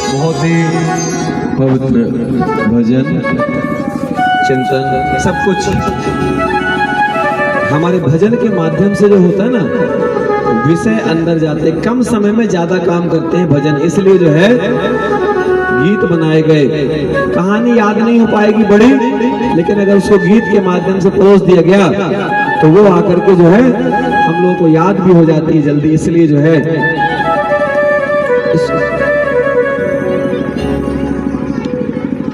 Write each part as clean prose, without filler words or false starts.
बहुत ही पवित्र भजन चिंतन सब कुछ हमारे भजन के माध्यम से जो होता है ना, विषय अंदर जाते, कम समय में ज्यादा काम करते हैं भजन। इसलिए जो है गीत बनाए गए। कहानी याद नहीं हो पाएगी बड़ी, लेकिन अगर उसको गीत के माध्यम से परोस दिया गया तो वो आकर के जो है हम लोगों को याद भी हो जाती है जल्दी। इसलिए जो है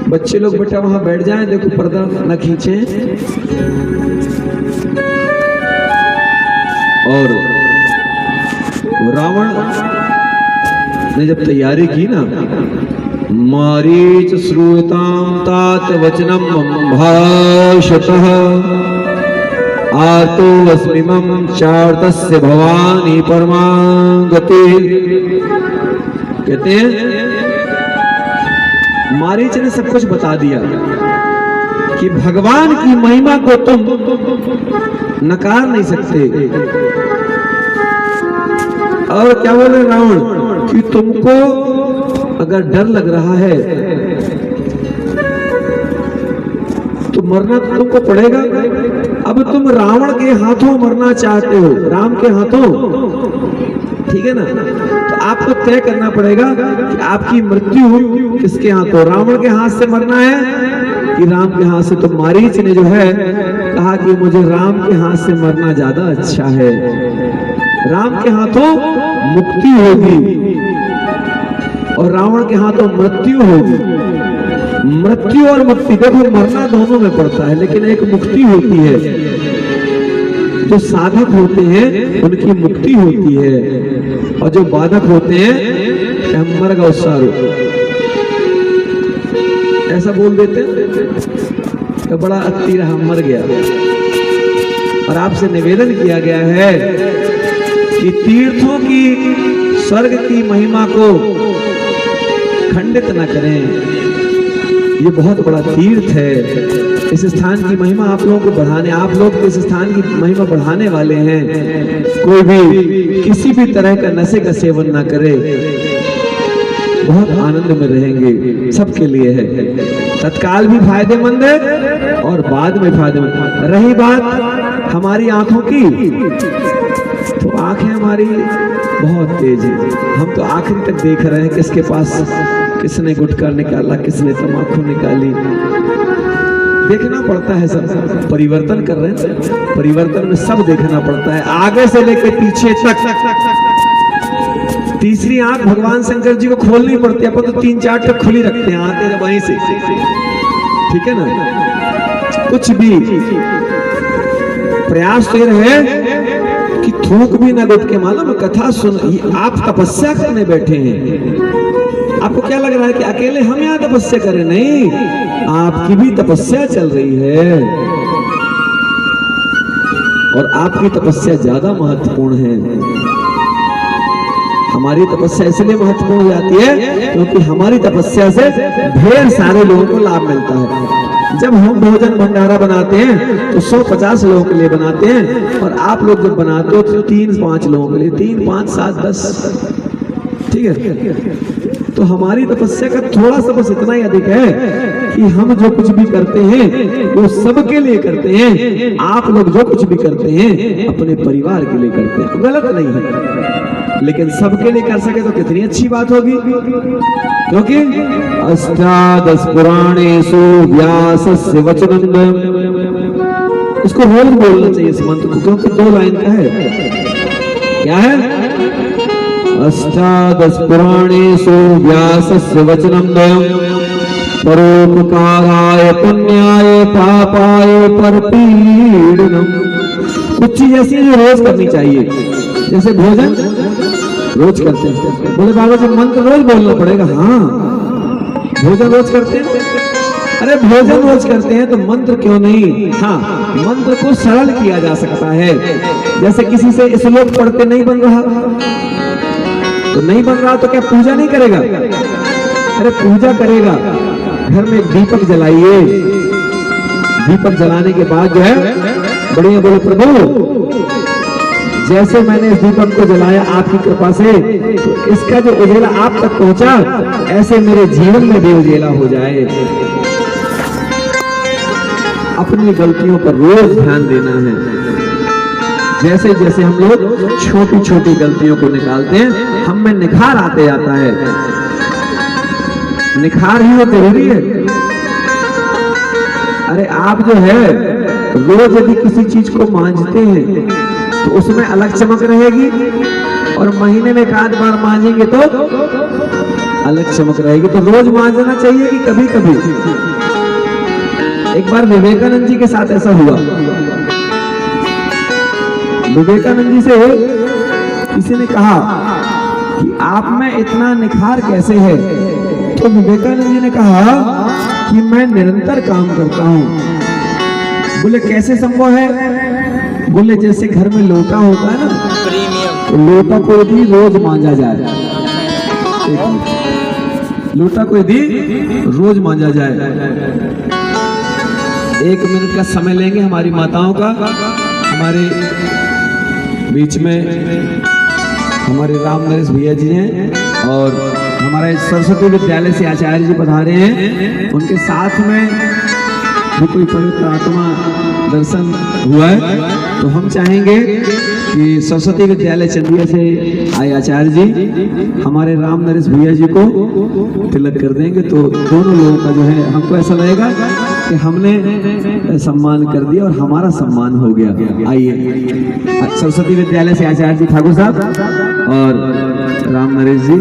बच्चे लोग बेटा वहां बैठ जाएं, देखो पर्दा न खींचे। और रावण ने जब तैयारी की ना, मारीच श्रूयतां तात वचनम भाषतः आर्तो अस्मिमं चार्तस्य भवानी परमागति। कहते हैं मारीच ने सब कुछ बता दिया कि भगवान की महिमा को तुम नकार नहीं सकते। और क्या बोले रावण कि तुमको अगर डर लग रहा है तो मरना तो तुमको पड़ेगा। अब तुम रावण के हाथों मरना चाहते हो, राम के हाथों, ठीक है ना? तो आपको तय करना पड़ेगा कि आपकी मृत्यु किसके हाथों, रावण के हाथ से मरना है कि राम के हाथ से। तो मारीच ने जो है कहा कि मुझे राम के हाथ से मरना ज्यादा अच्छा है। राम के हाथों मुक्ति होगी और रावण के हाथों मृत्यु होगी। मृत्यु और मुक्ति, देखो मरना दोनों में पड़ता है, लेकिन एक मुक्ति होती है। जो साधक होते हैं उनकी मुक्ति होती है, और जो बाधक होते हैं हम मर गए सारो, ऐसा बोल देते हैं तो बड़ा अति रहा, मर गया। और आपसे निवेदन किया गया है कि तीर्थों की, स्वर्ग की महिमा को खंडित न करें। ये बहुत बड़ा तीर्थ है। इस स्थान की महिमा आप लोगों को बढ़ाने, आप लोग इस स्थान की महिमा बढ़ाने वाले हैं। कोई भी किसी भी तरह का नशे का सेवन ना करे, बहुत आनंद में रहेंगे। सबके लिए है, तत्काल भी फायदेमंद है और बाद में फायदेमंद। रही बात हमारी आंखों की, तो आंखें हमारी बहुत तेज है। हम तो आखिरी तक देख रहे हैं किसके पास किसने गुटखा निकाला, किसने तम्बाकू निकाली। देखना पड़ता है, सब परिवर्तन कर रहे हैं। परिवर्तन में सब देखना पड़ता है, आगे से लेकर पीछे तक। तीसरी आंख भगवान शंकर जी को खोलनी पड़ती है। अपन तो 3-4 तक खुली रखते हैं, आते हैं वहीं से, ठीक है ना? कुछ भी प्रयास तो रहे कि थूक भी ना गुटके। मालूम कथा सुन, आप तपस्या करने बैठे हैं। आपको क्या लग रहा है कि अकेले हम यहाँ तपस्या करें? नहीं, आपकी भी तपस्या चल रही है और आपकी तपस्या ज्यादा महत्वपूर्ण है। हमारी तपस्या इसलिए महत्वपूर्ण हो जाती है क्योंकि हमारी तपस्या से ढेर सारे लोगों को लाभ मिलता है। जब हम भोजन भंडारा बनाते हैं तो 100-50 लोगों के लिए बनाते हैं, और आप लोग जब बनाते हो तो 3-5 लोगों के लिए, 3, 5, 7, 10, ठीक है? तो हमारी तपस्या का थोड़ा सा बस इतना ही अधिक है कि हम जो कुछ भी करते हैं वो सबके लिए करते हैं। आप लोग जो कुछ भी करते हैं अपने परिवार के लिए करते हैं, गलत नहीं है, लेकिन सबके लिए कर सके तो कितनी अच्छी बात होगी। क्योंकि अष्टादश पुराणेषु व्यासस्य वचनम, इसको रोज बोलना चाहिए इस मंत्र को, क्योंकि 2 लाइन का है। क्या है? अष्टादश पुराणेषु व्यासस्य वचनम परोपकाराय पुण्याय पापाय परपीडनम। कुछ चीज ऐसी है रोज करनी चाहिए, जैसे भोजन रोज करते हैं। बोले बाबा जी मंत्र रोज बोलना पड़ेगा। हाँ, भोजन रोज करते हैं। अरे भोजन रोज करते हैं तो मंत्र क्यों नहीं? हाँ, मंत्र को सरल किया जा सकता है। जैसे किसी से श्लोक पढ़ते नहीं बन रहा तो नहीं बन रहा तो क्या पूजा नहीं करेगा? अरे पूजा करेगा। घर में एक दीपक जलाइए, दीपक जलाने के बाद जो है बढ़िया बोले प्रभु जैसे मैंने इस दीपक को जलाया आपकी कृपा से, तो इसका जो उजेला आप तक पहुंचा, ऐसे मेरे जीवन में भी उजेला हो जाए। अपनी गलतियों पर रोज ध्यान देना है। जैसे जैसे हम लोग छोटी छोटी गलतियों को निकालते हैं, हम में निखार आते जाता है। निखार ही हो जरूरी है। अरे आप जो है रोज यदि किसी चीज को मांझते हैं तो उसमें अलग चमक रहेगी, और महीने में एक आध बार मांझेंगे तो अलग चमक रहेगी। तो रोज मांझना चाहिए कि कभी कभी। एक बार विवेकानंद जी के साथ ऐसा हुआ। विवेकानंद जी से किसी ने कहा कि आप में इतना निखार कैसे है? तो विवेकानंद जी ने कहा कि मैं निरंतर काम करता हूं। बोले कैसे संभव है? बोले जैसे घर में लोटा होता है ना, तो लोटा को यदि रोज मांजा जाए, लोटा को यदि रोज मांजा जाए, 1 मिनट का समय लेंगे हमारी माताओं का। हमारे बीच में हमारे राम नरेश भैया जी हैं, और हमारे सरस्वती विद्यालय से आचार्य जी पधारे हैं। उनके साथ में भी कोई पवित्र आत्मा दर्शन हुआ है। तो हम चाहेंगे कि सरस्वती विद्यालय चंदिया से आए आचार्य जी हमारे राम नरेश भैया जी को तिलक कर देंगे। तो दोनों लोगों का जो है, हमको ऐसा लगेगा कि हमने सम्मान कर दिया और हमारा सम्मान हो गया। आइए सरस्वती विद्यालय से आचार्य जी ठाकुर साहब और राम नरेश जी,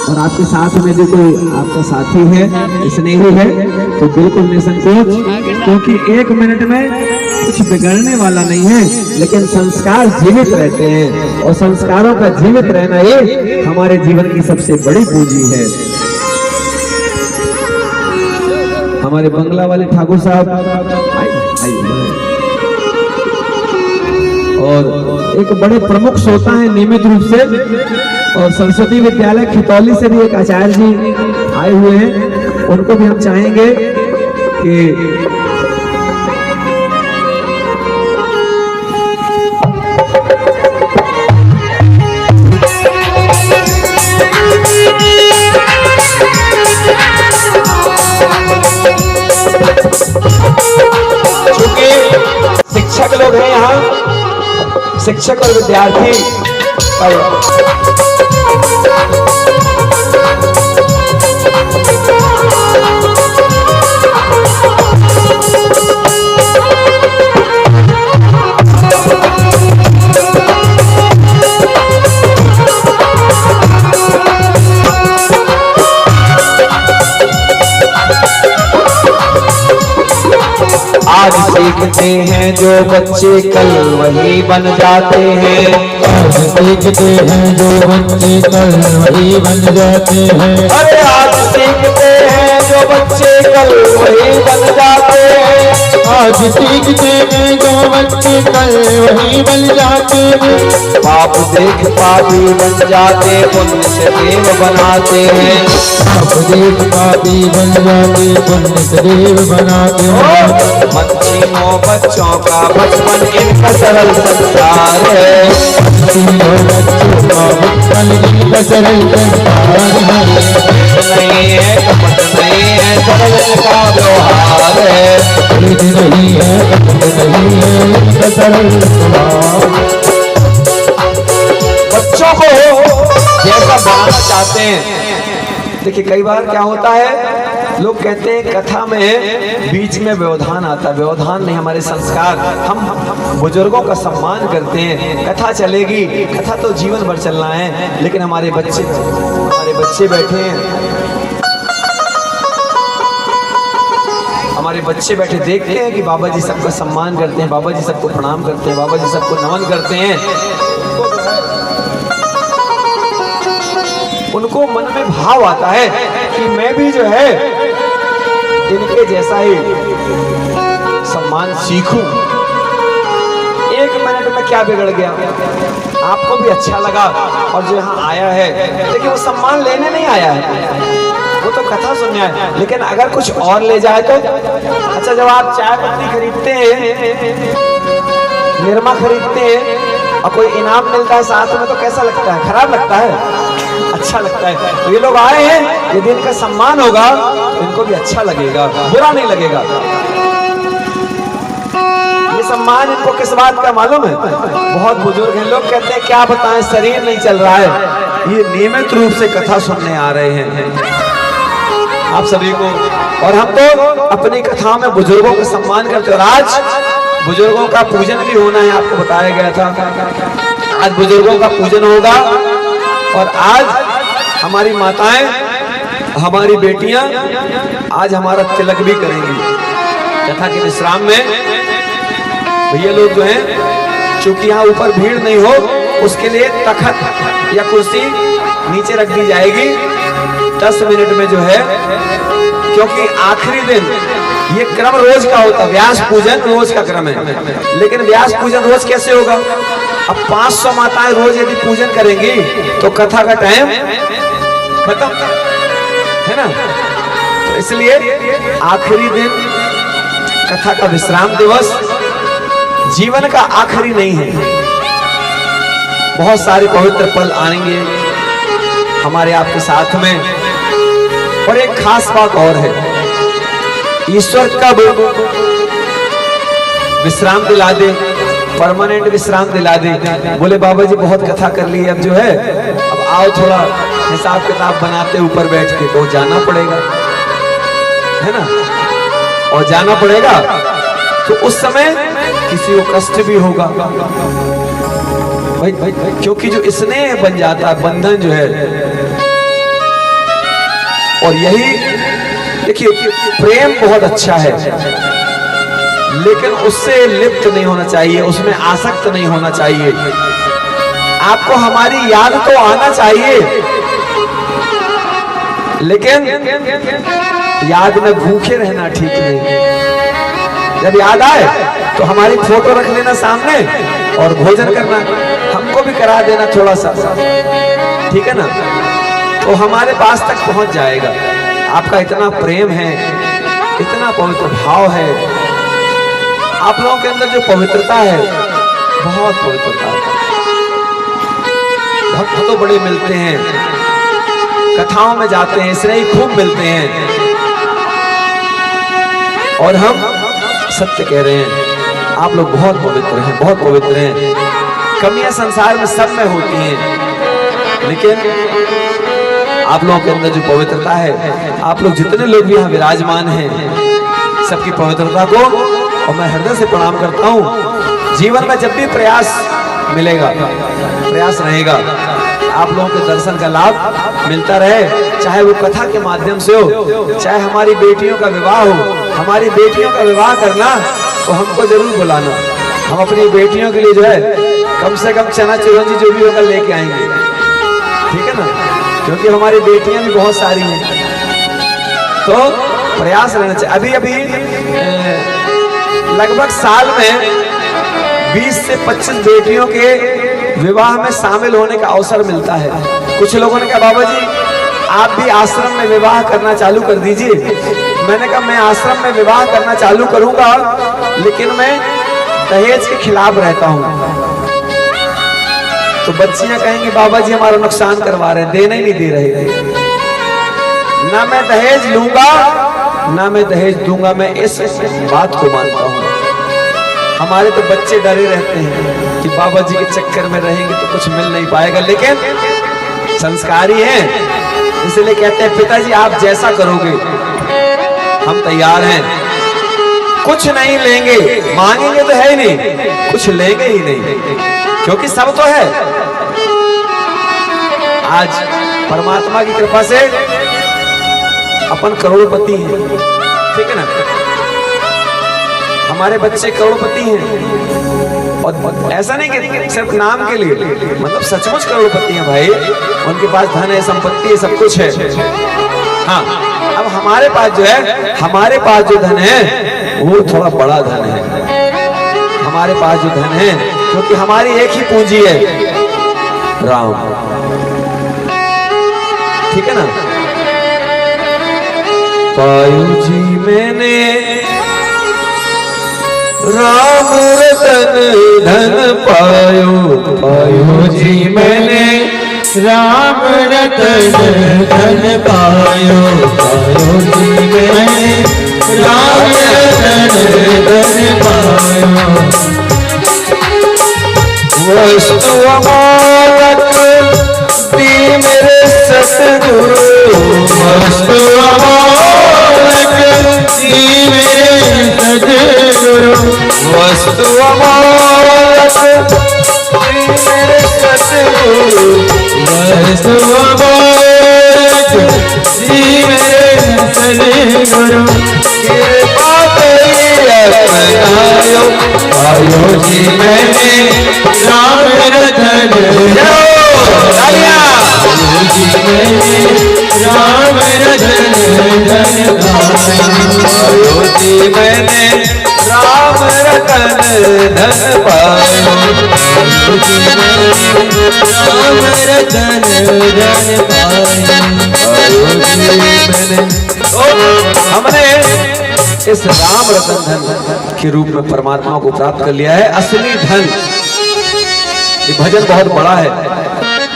और आपके साथ में जो कोई आपका साथी है, स्नेही है, तो बिल्कुल निसंकोच, क्योंकि 1 मिनट में कुछ बिगड़ने वाला नहीं है, लेकिन संस्कार जीवित रहते हैं, और संस्कारों का जीवित रहना ये हमारे जीवन की सबसे बड़ी पूंजी है। हमारे बंगला वाले ठाकुर साहब और एक बड़े प्रमुख श्रोता हैं नियमित रूप से, और सरस्वती विद्यालय खितौली से भी एक आचार्य जी आए हुए हैं। उनको भी हम चाहेंगे कि शिक्षक लोग हैं यहाँ, शिक्षक और विद्यार्थी आज सीखते हैं जो बच्चे कल वही बन जाते हैं। आज सीखते हैं जो बच्चे कल वही बन जाते हैं। अरे आज सीखते हैं जो बच्चे कल वही बन जाते हैं। आज सीखते हैं जो बच्चे कल वही बन जाते हैं। पाप देख पापी बन जाते, पुण्य से देव बनाते हैं। पाप देख पापी बन जाते, पुण्य से देव बनाते हैं। मच्छियों बच्चों का बचपन इनका सरल संस्कार है। तीनों बच्चों का बचपन इनका सरल संस्कार है। नहीं है कपट नहीं है, सरल इनका व्यवहार है। नहीं है कपट नहीं है, इनका सरल स्वभाव। बच्चों को जैसा बनाना चाहते हैं। देखिए कई बार क्या होता है, लोग कहते हैं कथा में बीच में व्यवधान आता है। व्यवधान नहीं, हमारे संस्कार, हम बुजुर्गों का सम्मान करते हैं। कथा चलेगी, कथा तो जीवन भर चलना है, लेकिन हमारे बच्चे बैठे हैं, हमारे बच्चे बैठे देखते हैं कि बाबा जी सबका सम्मान करते हैं, बाबा जी सबको प्रणाम करते हैं, बाबा जी सबको नमन करते हैं। उनको मन में भाव आता है कि मैं भी जो है इनके जैसा ही सम्मान सीखूं। 1 मिनट में क्या बिगड़ गया? आपको भी अच्छा लगा, और जो यहाँ आया है, लेकिन वो सम्मान लेने नहीं आया है, वो तो कथा सुनने आया। लेकिन अगर कुछ और ले जाए तो अच्छा, जब आप चाय पत्ती खरीदते हैं, निरमा खरीदते हैं और कोई इनाम मिलता है साथ में तो कैसा लगता है? खराब लगता है? अच्छा लगता है। तो ये लोग आए हैं, यदि इनका सम्मान होगा तो इनको भी अच्छा लगेगा, बुरा नहीं लगेगा। ये सम्मान इनको किस बात का मालूम है? बहुत बुजुर्ग हैं, लोग कहते हैं क्या बताएं, शरीर नहीं चल रहा है। ये नियमित रूप से कथा सुनने आ रहे हैं आप सभी को, और हम तो अपनी कथाओं में बुजुर्गों का सम्मान करते हैं। और आज बुजुर्गों का पूजन भी होना है, आपको बताया गया था। आज बुजुर्गों का पूजन होगा और आज हमारी माताएं, हमारी बेटियां आज हमारा तिलक भी करेंगी। कथा के विश्राम में भैया लोग जो हैं, चूंकि यहाँ ऊपर भीड़ नहीं हो, उसके लिए तखत या कुर्सी नीचे रख दी जाएगी 10 मिनट में जो है, क्योंकि आखिरी दिन ये क्रम रोज का होता है। व्यास पूजन रोज का क्रम है, लेकिन व्यास पूजन रोज कैसे होगा? अब 500 माताएं रोज यदि पूजन करेंगी तो कथा का टाइम खत्म है ना। तो इसलिए आखिरी दिन कथा का विश्राम दिवस जीवन का आखिरी नहीं है। बहुत सारे पवित्र पल आएंगे हमारे आपके साथ में। और एक खास बात और है, ईश्वर कब विश्राम दिला दे, परमानेंट विश्राम दिला दे। बोले बाबा जी बहुत कथा कर ली, अब जो है अब आओ थोड़ा हिसाब किताब बनाते ऊपर बैठ के। तो जाना पड़ेगा, है ना, और जाना पड़ेगा तो उस समय किसी को कष्ट भी होगा भाई, क्योंकि जो स्नेह बन जाता है, बंधन जो है। और यही देखिए, प्रेम बहुत अच्छा है, लेकिन उससे लिप्त नहीं होना चाहिए, उसमें आसक्त नहीं होना चाहिए। आपको हमारी याद तो आना चाहिए, लेकिन याद में भूखे रहना ठीक नहीं। जब याद आए तो हमारी फोटो रख लेना सामने और भोजन करना, हमको भी करा देना थोड़ा सा, ठीक है ना, तो हमारे पास तक पहुंच जाएगा। आपका इतना प्रेम है, इतना पवित्र भाव है, आप लोगों के अंदर जो पवित्रता है, बहुत पवित्रता है। भक्त तो बड़े मिलते हैं, कथाओं में जाते हैं, इसलिए ही खूब मिलते हैं। और हम सत्य कह रहे हैं, आप लोग बहुत पवित्र हैं, बहुत पवित्र हैं। कमियां संसार में सब में होती हैं, लेकिन आप लोगों के अंदर जो पवित्रता है, आप लोग जितने लोग भी यहाँ विराजमान हैं, सबकी पवित्रता को और मैं हृदय से प्रणाम करता हूँ। जीवन में जब भी प्रयास मिलेगा, प्रयास रहेगा, आप लोगों के दर्शन का लाभ मिलता रहे, चाहे वो कथा के माध्यम से हो, चाहे हमारी बेटियों का विवाह हो। हमारी बेटियों का विवाह करना तो हमको जरूर बुलाना, हम अपनी बेटियों के लिए जो है कम से कम चना चिरौंजी जो भी होगा लेके आएंगे, ठीक है ना, क्योंकि हमारी बेटियां भी बहुत सारी हैं। तो प्रयास रहना चाहिए। अभी अभी लगभग साल में 20 से 25 बेटियों के विवाह में शामिल होने का अवसर मिलता है। कुछ लोगों ने कहा बाबा जी आप भी आश्रम में विवाह करना चालू कर दीजिए। मैंने कहा मैं आश्रम में विवाह करना चालू करूंगा, लेकिन मैं दहेज के खिलाफ रहता हूं। तो बच्चियां कहेंगी बाबा जी हमारा नुकसान करवा रहे हैं, देना ही नहीं दे रहे। ना मैं दहेज लूंगा ना मैं दहेज दूंगा, मैं इस बात को मानता हूं। हमारे तो बच्चे डरे रहते हैं कि बाबा जी के चक्कर में रहेंगे तो कुछ मिल नहीं पाएगा, लेकिन संस्कारी हैं, इसलिए कहते हैं पिताजी आप जैसा करोगे हम तैयार हैं। कुछ नहीं लेंगे, मांगेंगे तो है ही नहीं, कुछ लेंगे ही नहीं, क्योंकि सब तो है। आज परमात्मा की कृपा से अपन करोड़पति हैं, ठीक है ना, हमारे बच्चे करोड़पति हैं। और ऐसा नहीं कि सिर्फ नाम के लिए, मतलब सचमुच करोड़पति हैं भाई, उनके पास धन है, संपत्ति है, सब कुछ है। हाँ, अब हमारे पास जो है, हमारे पास जो धन है वो थोड़ा बड़ा धन है। हमारे पास जो धन है, क्योंकि हमारी एक ही पूंजी है, राम, ठीक है ना। पायु जी मैंने राम रतन धन पायो, पायो जी मैंने राम रतन धन पायो, पायो जी मैंने राम रतन धन पायो। वस्तु अमोलक दी मेरे सतगुरु, वस्तु अमोलक दी मेरे सतगुरु, वस्तु अमोलक दी मेरे सतगुरु, वस्तु अमोलक दी मेरे सतगुरु। कृपा तेरी अपनायो, पायो जी मैंने राम रतन जी मैंने राम रतन धन पायो जी मैंने राम रतन धन पायो, राम रतन धन पायो जी मैंने। हमने इस राम रतन धन के रूप में परमात्मा को प्राप्त कर लिया है। असली धन, ये भजन बहुत बड़ा है।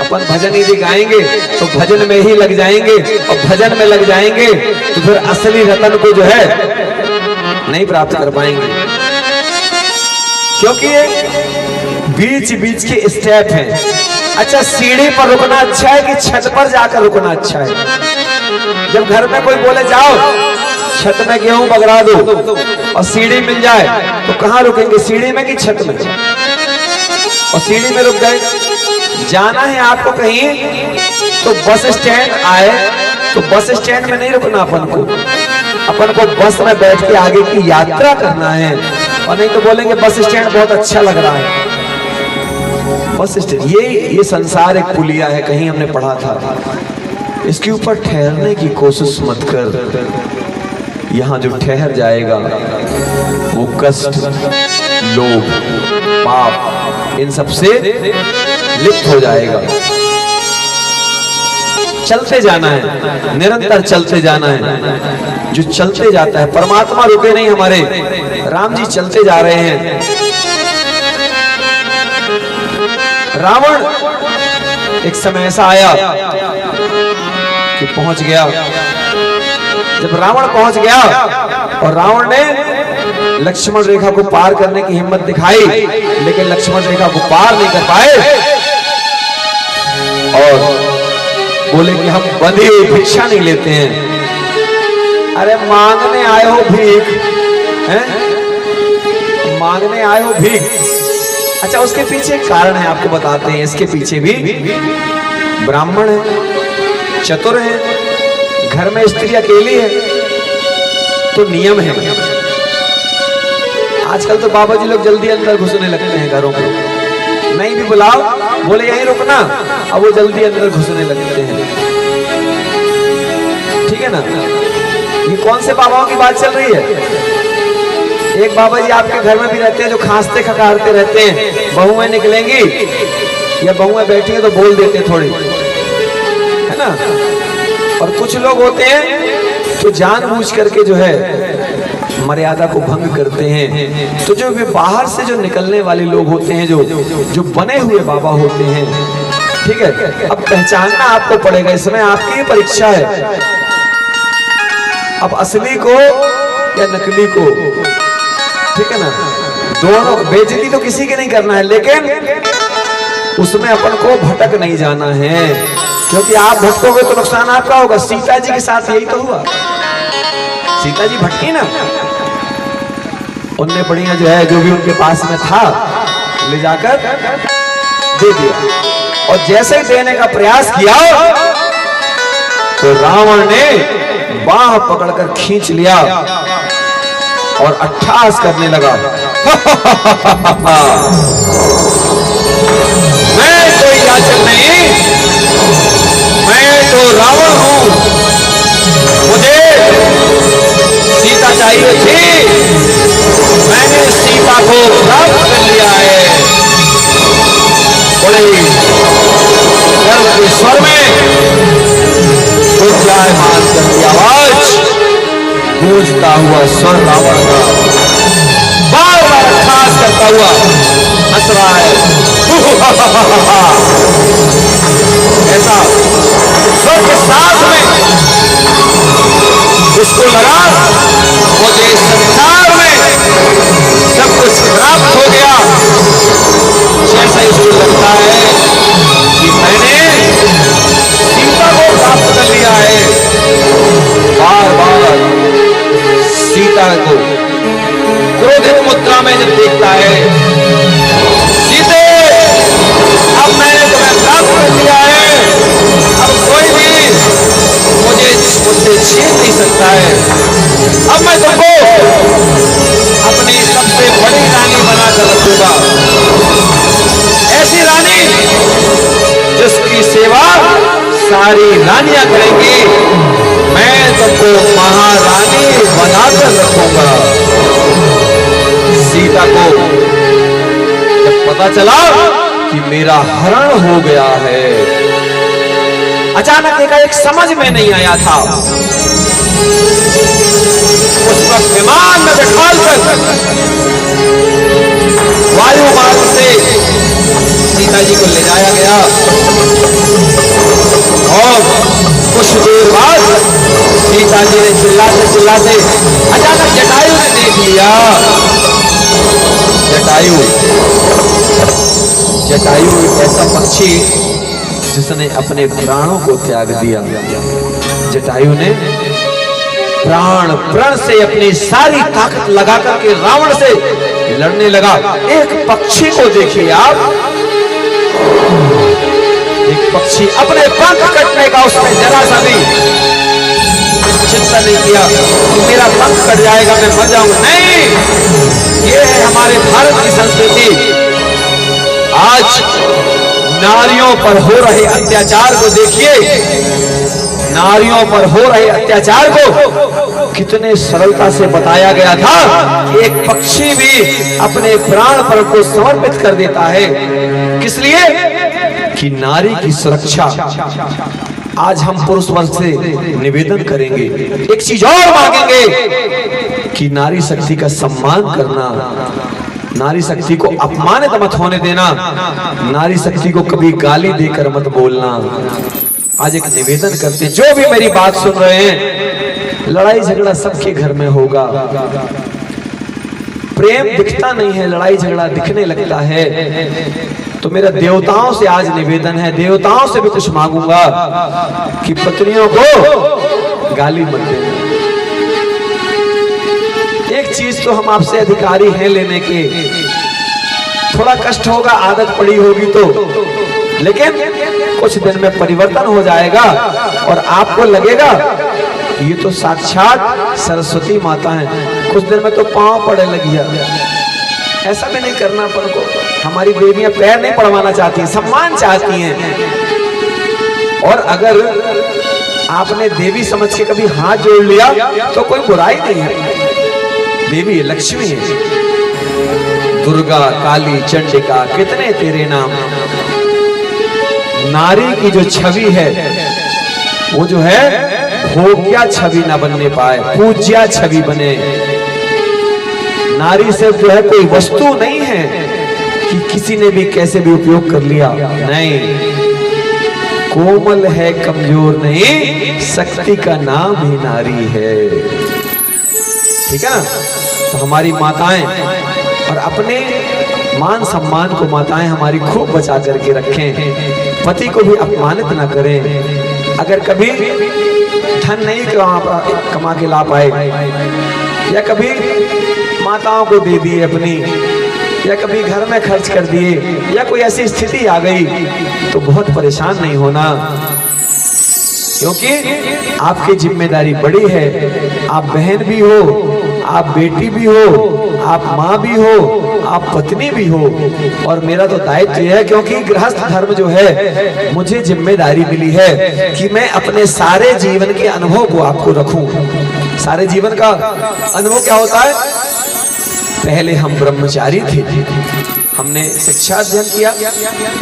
अपन भजन यदि गाएंगे तो भजन में ही लग जाएंगे, और भजन में लग जाएंगे तो फिर असली रतन को जो है नहीं प्राप्त कर पाएंगे, क्योंकि बीच बीच के स्टेप हैं। अच्छा, सीढ़ी पर रुकना अच्छा है कि छत पर जाकर रुकना अच्छा है? जब घर में कोई बोले जाओ छत में गेहूं बगड़ा दो और सीढ़ी मिल जाए तो कहां रुकेंगे, सीढ़ी में कि छत में? और सीढ़ी में रुक गए, जाना है आपको कहीं तो बस स्टैंड आए तो बस स्टैंड में नहीं रुकना, अपन को बस में बैठ के आगे की यात्रा करना है। और नहीं तो बोलेंगे बस स्टैंड बहुत अच्छा लग रहा है। बस स्टैंड ये संसार एक पुलिया है, कहीं हमने पढ़ा था। इसके ऊपर ठहरने की कोशिश मत कर, यहाँ जो ठहर जाएगा वो कष्ट, लोभ, पाप इन सब से लिप्त हो जाएगा। चलते जाना है, निरंतर चलते जाना है। जो चलते जाता है, परमात्मा रुके नहीं हमारे, राम जी चलते जा रहे हैं। रावण एक समय ऐसा आया कि पहुंच गया। जब रावण पहुंच गया और रावण ने लक्ष्मण रेखा को पार करने की हिम्मत दिखाई, लेकिन लक्ष्मण रेखा को पार नहीं कर पाए और बोले कि हम बंधे हुए भिक्षा नहीं लेते हैं। अरे मांगने आए हो भीख, हैं? मांगने आए हो भीख। अच्छा, उसके पीछे एक कारण है, आपको बताते हैं। इसके पीछे भी ब्राह्मण है, चतुर है, घर में स्त्री अकेली है तो नियम है। आजकल तो बाबा जी लोग जल्दी अंदर घुसने लगते हैं घरों में, नहीं भी बुलाओ बोले यहीं रुकना, अब वो जल्दी अंदर घुसने लगते हैं। ठीक है ना? ये कौन से बाबाओं की बात चल रही है? एक बाबा जी आपके घर में भी रहते हैं जो खांसते खकारते रहते हैं, बहुएं निकलेंगी या बहुएं बैठी हैं तो बोल देते थोड़ी, है ना? और कुछ लोग होते हैं तो जानबूझ करके जो है मर्यादा को भंग करते हैं। तो जो वे बाहर से जो निकलने वाले लोग होते हैं, जो बने हुए बाबा होते हैं, ठीक है, अब पहचानना आपको पड़ेगा। इसमें आपकी परीक्षा है, अब असली को या नकली को, ठीक है ना? दोनों बेइज्जती तो किसी के नहीं करना है, लेकिन उसमें अपन को भटक नहीं जाना है, क्योंकि आप भटकोगे तो नुकसान आपका होगा। सीता जी के साथ यही तो हुआ। सीता जी भटकी ना, उनने बढ़िया जो है जो भी उनके पास में था ले जाकर दे दिया, और जैसे ही देने का प्रयास किया तो रावण ने बाह पकड़कर खींच लिया और अट्ठास करने लगा। मैं कोई याचक नहीं, मैं तो रावण हूं, मुझे सीता चाहिए थी, मैंने सीता को प्राप्त कर लिया है। बड़े गर्व के स्वर में गुंजायमान करती आवाज, गूंजता हुआ स्वर रावण का बार बार मुस्कुराता हुआ हंस रहा है। ऐसा स्वर के साथ में उसको लगा मुझे इस संसार में सब कुछ प्राप्त हो गया। जैसा इसको लगता है कि मैंने सीता को प्राप्त कर लिया है। बार बार सीता को क्रोधित मुद्रा में जब देखता है, सीते अब मैंने तुम्हें प्राप्त कर लिया है, अब कोई भी मुझसे छीन नहीं सकता है। अब मैं तुमको अपनी सबसे बड़ी रानी बनाकर रखूंगा, ऐसी रानी जिसकी सेवा सारी रानियां करेंगी। मैं तुमको महारानी बनाकर रखूंगा। सीता को जब पता चला कि मेरा हरण हो गया है, अचानक एक समझ में नहीं आया था। उस वक्त विमान में बैठाकर वायु मार्ग से सीता जी को ले जाया गया और कुछ देर बाद सीता जी ने चिल्लाते चिल्लाते अचानक जटायु ने देख लिया। जटायु एक ऐसा पक्षी जिसने अपने प्राणों को त्याग दिया। जटायु ने प्रण से अपनी सारी ताकत लगा करके रावण से लड़ने लगा। एक पक्षी को देखिए आप, एक पक्षी अपने पंख कटने का उसने जरा सा भी चिंता नहीं किया कि मेरा पंख कट जाएगा, मैं मर जाऊंगा। नहीं, ये है हमारे भारत की संस्कृति। आज नारियों पर हो रहे अत्याचार को देखिए, नारियों पर हो रहे अत्याचार को कितने सरलता से बताया गया था कि एक पक्षी भी अपने प्राण पर को समर्पित कर देता है। किस लिए? कि नारी की सुरक्षा। आज हम पुरुष वर्ग से निवेदन करेंगे, एक चीज और मांगेंगे कि नारी शक्ति का सम्मान करना, नारी शक्ति को अपमानित मत होने देना, नारी शक्ति को कभी गाली देकर मत बोलना। आज एक निवेदन करते हैं, जो भी मेरी बात सुन रहे हैं, लड़ाई झगड़ा सबके घर में होगा, प्रेम दिखता नहीं है, लड़ाई झगड़ा दिखने लगता है। तो मेरा देवताओं से आज निवेदन है, देवताओं से भी कुछ मांगूंगा कि पत्नियों को गाली मत देना। एक चीज तो हम आपसे अधिकारी हैं लेने के, थोड़ा कष्ट होगा, आदत पड़ी होगी तो, लेकिन कुछ दिन में परिवर्तन हो जाएगा और आपको लगेगा ये तो साक्षात सरस्वती माता है। कुछ दिन में तो पांव पड़े लगी। ऐसा भी नहीं करना अपन को। हमारी देवियां पैर नहीं पड़वाना चाहती हैं, सम्मान चाहती हैं। और अगर आपने देवी समझ के कभी हाथ जोड़ लिया तो कोई बुराई नहीं है। देवी लक्ष्मी है, दुर्गा, काली, चंडिका, कितने तेरे नाम। नारी की जो छवि है वो जो है भोग्या छवि ना बनने पाए, पूज्या छवि बने। नारी से जो है कोई वस्तु नहीं है कि किसी ने भी कैसे भी उपयोग कर लिया, नहीं। कोमल है, कमजोर नहीं, शक्ति का नाम ही नारी है। ठीक है ना? तो हमारी माताएं और अपने मान सम्मान को माताएं हमारी खूब बचा करके रखें, पति को भी अपमानित ना करें। अगर कभी धन नहीं कमा के ला पाए या कभी माताओं को दे दिए अपनी, या कभी घर में खर्च कर दिए, या कोई ऐसी स्थिति आ गई तो बहुत परेशान नहीं होना, क्योंकि आपकी जिम्मेदारी बड़ी है। आप बहन भी हो, आप बेटी भी हो, आप माँ भी हो, आप पत्नी भी हो, और मेरा तो दायित्व है, क्योंकि गृहस्थ धर्म जो है मुझे जिम्मेदारी मिली है कि मैं अपने सारे जीवन के अनुभव को आपको रखूं। सारे जीवन का अनुभव क्या होता है? पहले हम ब्रह्मचारी थे, हमने शिक्षा अध्ययन किया,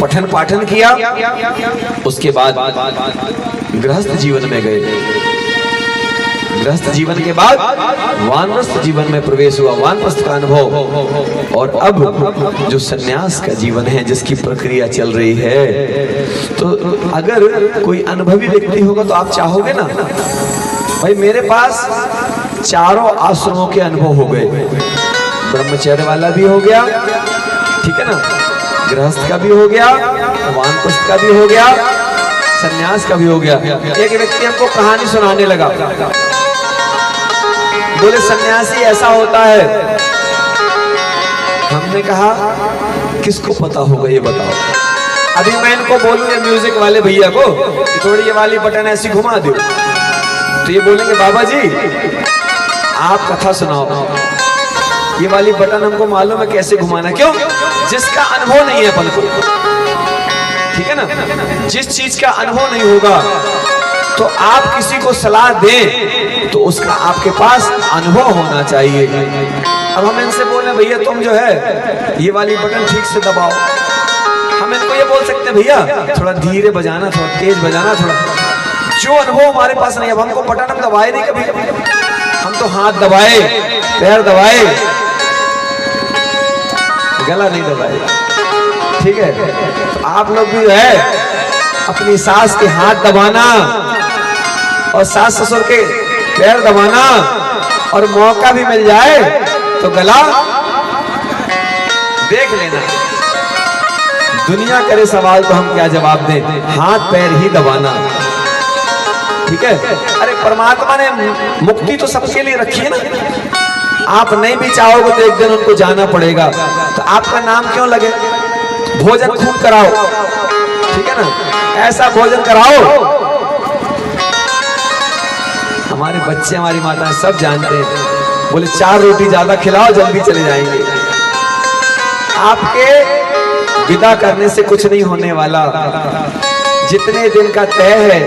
पठन पाठन किया, उसके बाद गृहस्थ जीवन में गए। गृहस्थ जीवन के बाद वानप्रस्थ जीवन में प्रवेश हुआ, वानप्रस्थ का अनुभव। और अब जो सन्यास का जीवन है, जिसकी प्रक्रिया चल रही है, तो अगर कोई अनुभवी व्यक्ति होगा तो आप चाहोगे ना, भाई मेरे पास चारों आश्रमों के अनुभव हो गए, ब्रह्मचर्य वाला भी हो गया, ठीक है ना, गृहस्थ का भी हो गया, वानप्रस्थ का भी हो गया, सन्यास का भी हो गया। एक व्यक्ति हमको कहानी सुनाने लगा, बोले सन्यासी ऐसा होता है। हमने कहा किसको पता होगा ये बताओ। अभी मैं इनको बोलूं ये म्यूजिक वाले भैया को कि थोड़ी ये वाली बटन ऐसी घुमा दो, तो ये बोलेंगे बाबा जी आप कथा सुनाओ। ये वाली बटन हमको मालूम है कैसे घुमाना, क्यों? जिसका अनुभव नहीं है अपन को, ठीक है ना, जिस चीज का अनुभव नहीं होगा तो आप किसी को सलाह दें तो उसका आपके पास अनुभव होना चाहिए। अब हम इनसे बोले भैया तुम जो है ये वाली बटन ठीक से दबाओ, हम इनको ये बोल सकते हैं भैया थोड़ा धीरे बजाना, थोड़ा तेज बजाना, थोड़ा, जो अनुभव हमारे पास नहीं। अब हमको बटन हम दबाए नहीं कभी, हम तो हाथ दबाए, पैर दबाए, गला नहीं दबाए, ठीक है। तो आप लोग भी है अपनी सास के हाथ दबाना और सास ससुर के पैर दबाना, और मौका भी मिल जाए तो गला देख लेना। दुनिया करे सवाल तो हम क्या जवाब दें, हाथ पैर ही दबाना, ठीक है। अरे परमात्मा ने मुक्ति तो सबके लिए रखी है ना, आप नहीं भी चाहोगे तो एक दिन उनको जाना पड़ेगा, तो आपका नाम क्यों लगे? भोजन खूब कराओ, ठीक है ना, ऐसा भोजन कराओ। हमारे बच्चे हमारी माताएं सब जानते हैं, बोले 4 रोटी ज्यादा खिलाओ जल्दी चले जाएंगे। आपके विदा करने से कुछ नहीं होने वाला, जितने दिन का तय है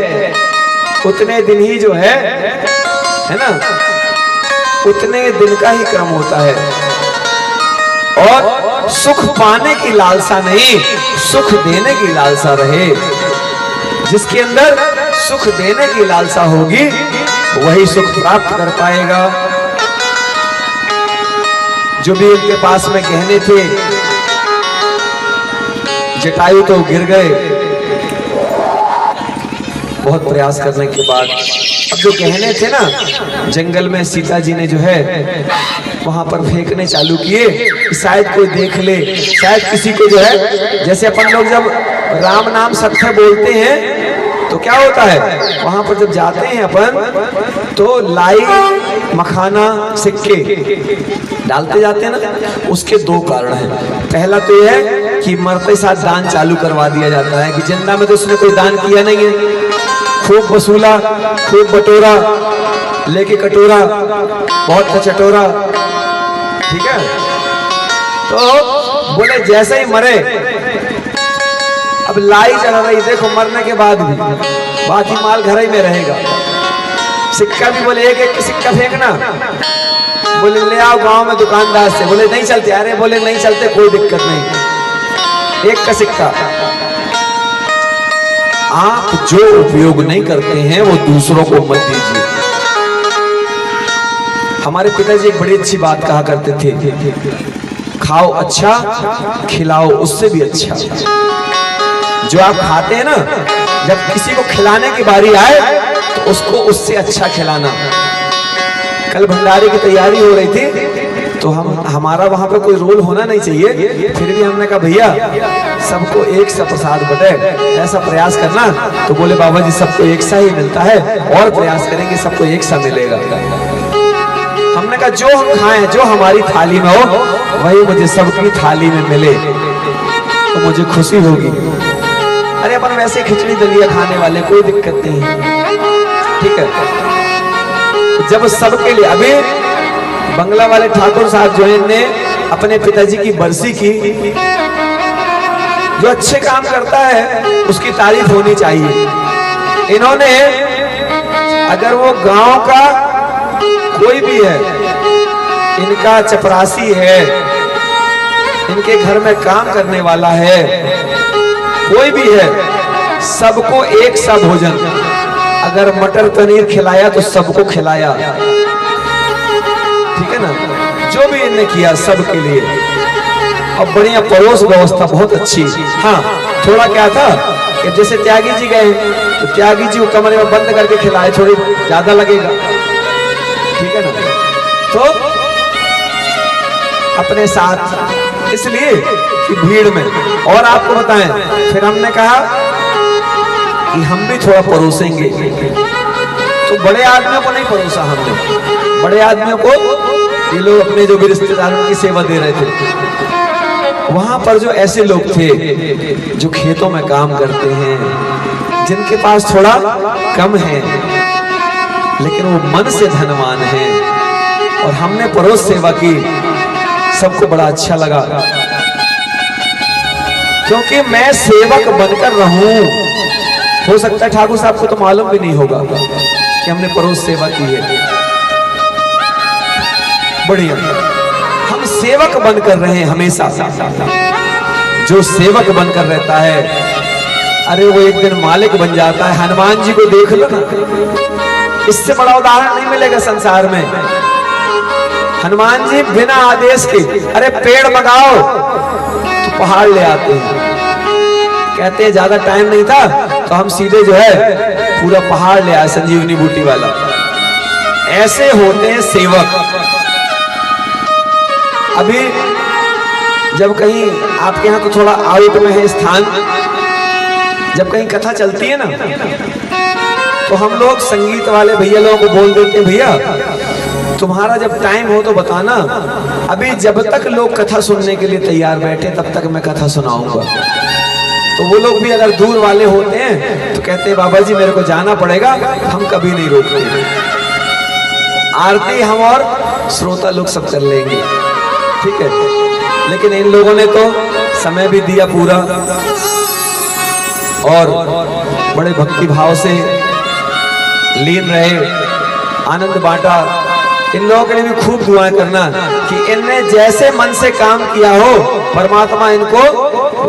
उतने दिन ही जो है ना, उतने दिन का ही क्रम होता है। और सुख पाने की लालसा नहीं, सुख देने की लालसा रहे। जिसके अंदर सुख देने की लालसा होगी वही सुख प्राप्त कर पाएगा। जो भी उनके पास में गहने थे, जटायु तो गिर गए बहुत प्रयास करने के बाद। अब जो गहने थे ना, जंगल में सीता जी ने जो है वहां पर फेंकने चालू किए, शायद कोई देख ले, शायद किसी को जो है, जैसे अपन लोग जब राम नाम सत्य बोलते हैं तो क्या होता है, वहां पर जब जाते हैं अपन तो लाई मखाना सिक्के डालते जाते हैं ना। उसके 2 कारण हैं। पहला तो यह है कि मरते साथ दान चालू करवा दिया जाता है, कि जिंदा में तो उसने कोई दान किया नहीं है, खूब वसूला, खूब बटोरा, लेके कटोरा, बहुत चटोरा, ठीक है। तो बोले जैसे ही मरे, अब लाई चल रही, देखो मरने के बाद भी बाकी माल घर ही में रहेगा। सिक्का भी बोले एक एक सिक्का फेंकना, बोले ले आओ गांव में दुकानदार से, बोले नहीं चलते, अरे बोले नहीं चलते कोई दिक्कत नहीं, एक का सिक्का। आप जो उपयोग नहीं करते हैं वो दूसरों को मत दीजिए। हमारे पिताजी एक बड़ी अच्छी बात कहा करते थे, खाओ अच्छा, खिलाओ उससे भी अच्छा। जो आप खाते हैं ना, जब किसी को खिलाने की बारी आए तो उसको उससे अच्छा खिलाना। कल भंडारे की तैयारी हो रही थी तो हमारा वहां पे कोई रोल होना नहीं चाहिए, फिर भी हमने कहा भैया सबको एक सा प्रसाद बटे, ऐसा प्रयास करना। तो बोले बाबा जी सबको एक सा ही मिलता है, और प्रयास करेंगे सबको एक सा मिलेगा। हमने कहा जो हम खाएं, जो हमारी थाली में हो वही मुझे सबकी थाली में मिले तो मुझे खुशी होगी। अरे अपन वैसे खिचड़ी दलिया खाने वाले, कोई दिक्कत नहीं, ठीक है। जब सबके लिए, अभी बंगला वाले ठाकुर साहब जो ने अपने पिताजी की बरसी की, जो अच्छे काम करता है उसकी तारीफ होनी चाहिए। इन्होंने, अगर वो गांव का कोई भी है, इनका चपरासी है, इनके घर में काम करने वाला है, कोई भी है, सबको एक सा भोजन, अगर मटर पनीर खिलाया तो सबको खिलाया, ठीक है ना, जो भी इन्हें किया सबके लिए, और बढ़िया परोस व्यवस्था बहुत अच्छी। हाँ थोड़ा क्या था कि जैसे त्यागी जी गए तो त्यागी जी को कमरे में बंद करके खिलाए, थोड़ी ज्यादा लगेगा, ठीक है ना, तो अपने साथ, इसलिए कि भीड़ में। और आपको बताएं, फिर हमने कहा कि हम भी थोड़ा परोसेंगे, तो बड़े आदमियों को नहीं परोसा हमने, बड़े आदमियों को ये लोग अपने जो भी रिश्तेदारों की सेवा दे रहे थे, वहां पर जो ऐसे लोग थे जो खेतों में काम करते हैं, जिनके पास थोड़ा कम है लेकिन वो मन से धनवान है, और हमने परोस सेवा की, सबको बड़ा अच्छा लगा, क्योंकि मैं सेवक बनकर रहूं। हो सकता है ठाकुर साहब को तो मालूम भी नहीं होगा कि हमने परोस सेवा की है। बढ़िया, हम सेवक बनकर रहे हमेशा। जो सेवक बनकर रहता है, अरे वो एक दिन मालिक बन जाता है। हनुमान जी को देख लो ना, इससे बड़ा उदाहरण नहीं मिलेगा संसार में। हनुमान जी बिना आदेश के, अरे पेड़ मंगाओ तो पहाड़ ले आते हैं। कहते हैं ज्यादा टाइम नहीं था तो हम सीधे जो है पूरा पहाड़ ले आए, संजीवनी बूटी वाला। ऐसे होते हैं सेवक। अभी जब कहीं आपके यहाँ तो थोड़ा आउट में है स्थान, जब कहीं कथा चलती है ना, तो हम लोग संगीत वाले भैया लोगों को बोल देते हैं, भैया तुम्हारा जब टाइम हो तो बताना, अभी जब तक लोग कथा सुनने के लिए तैयार बैठे तब तक मैं कथा सुनाऊंगा। तो वो लोग भी अगर दूर वाले होते हैं तो कहते हैं बाबा जी मेरे को जाना पड़ेगा, हम कभी नहीं रोकते। आरती हम और श्रोता लोग सब कर लेंगे, ठीक है। लेकिन इन लोगों ने तो समय भी दिया पूरा, और बड़े भक्ति भाव से लीन रहे, आनंद बांटा। इन लोगों के लिए भी खूब दुआएं करना कि इनने जैसे मन से काम किया हो, परमात्मा इनको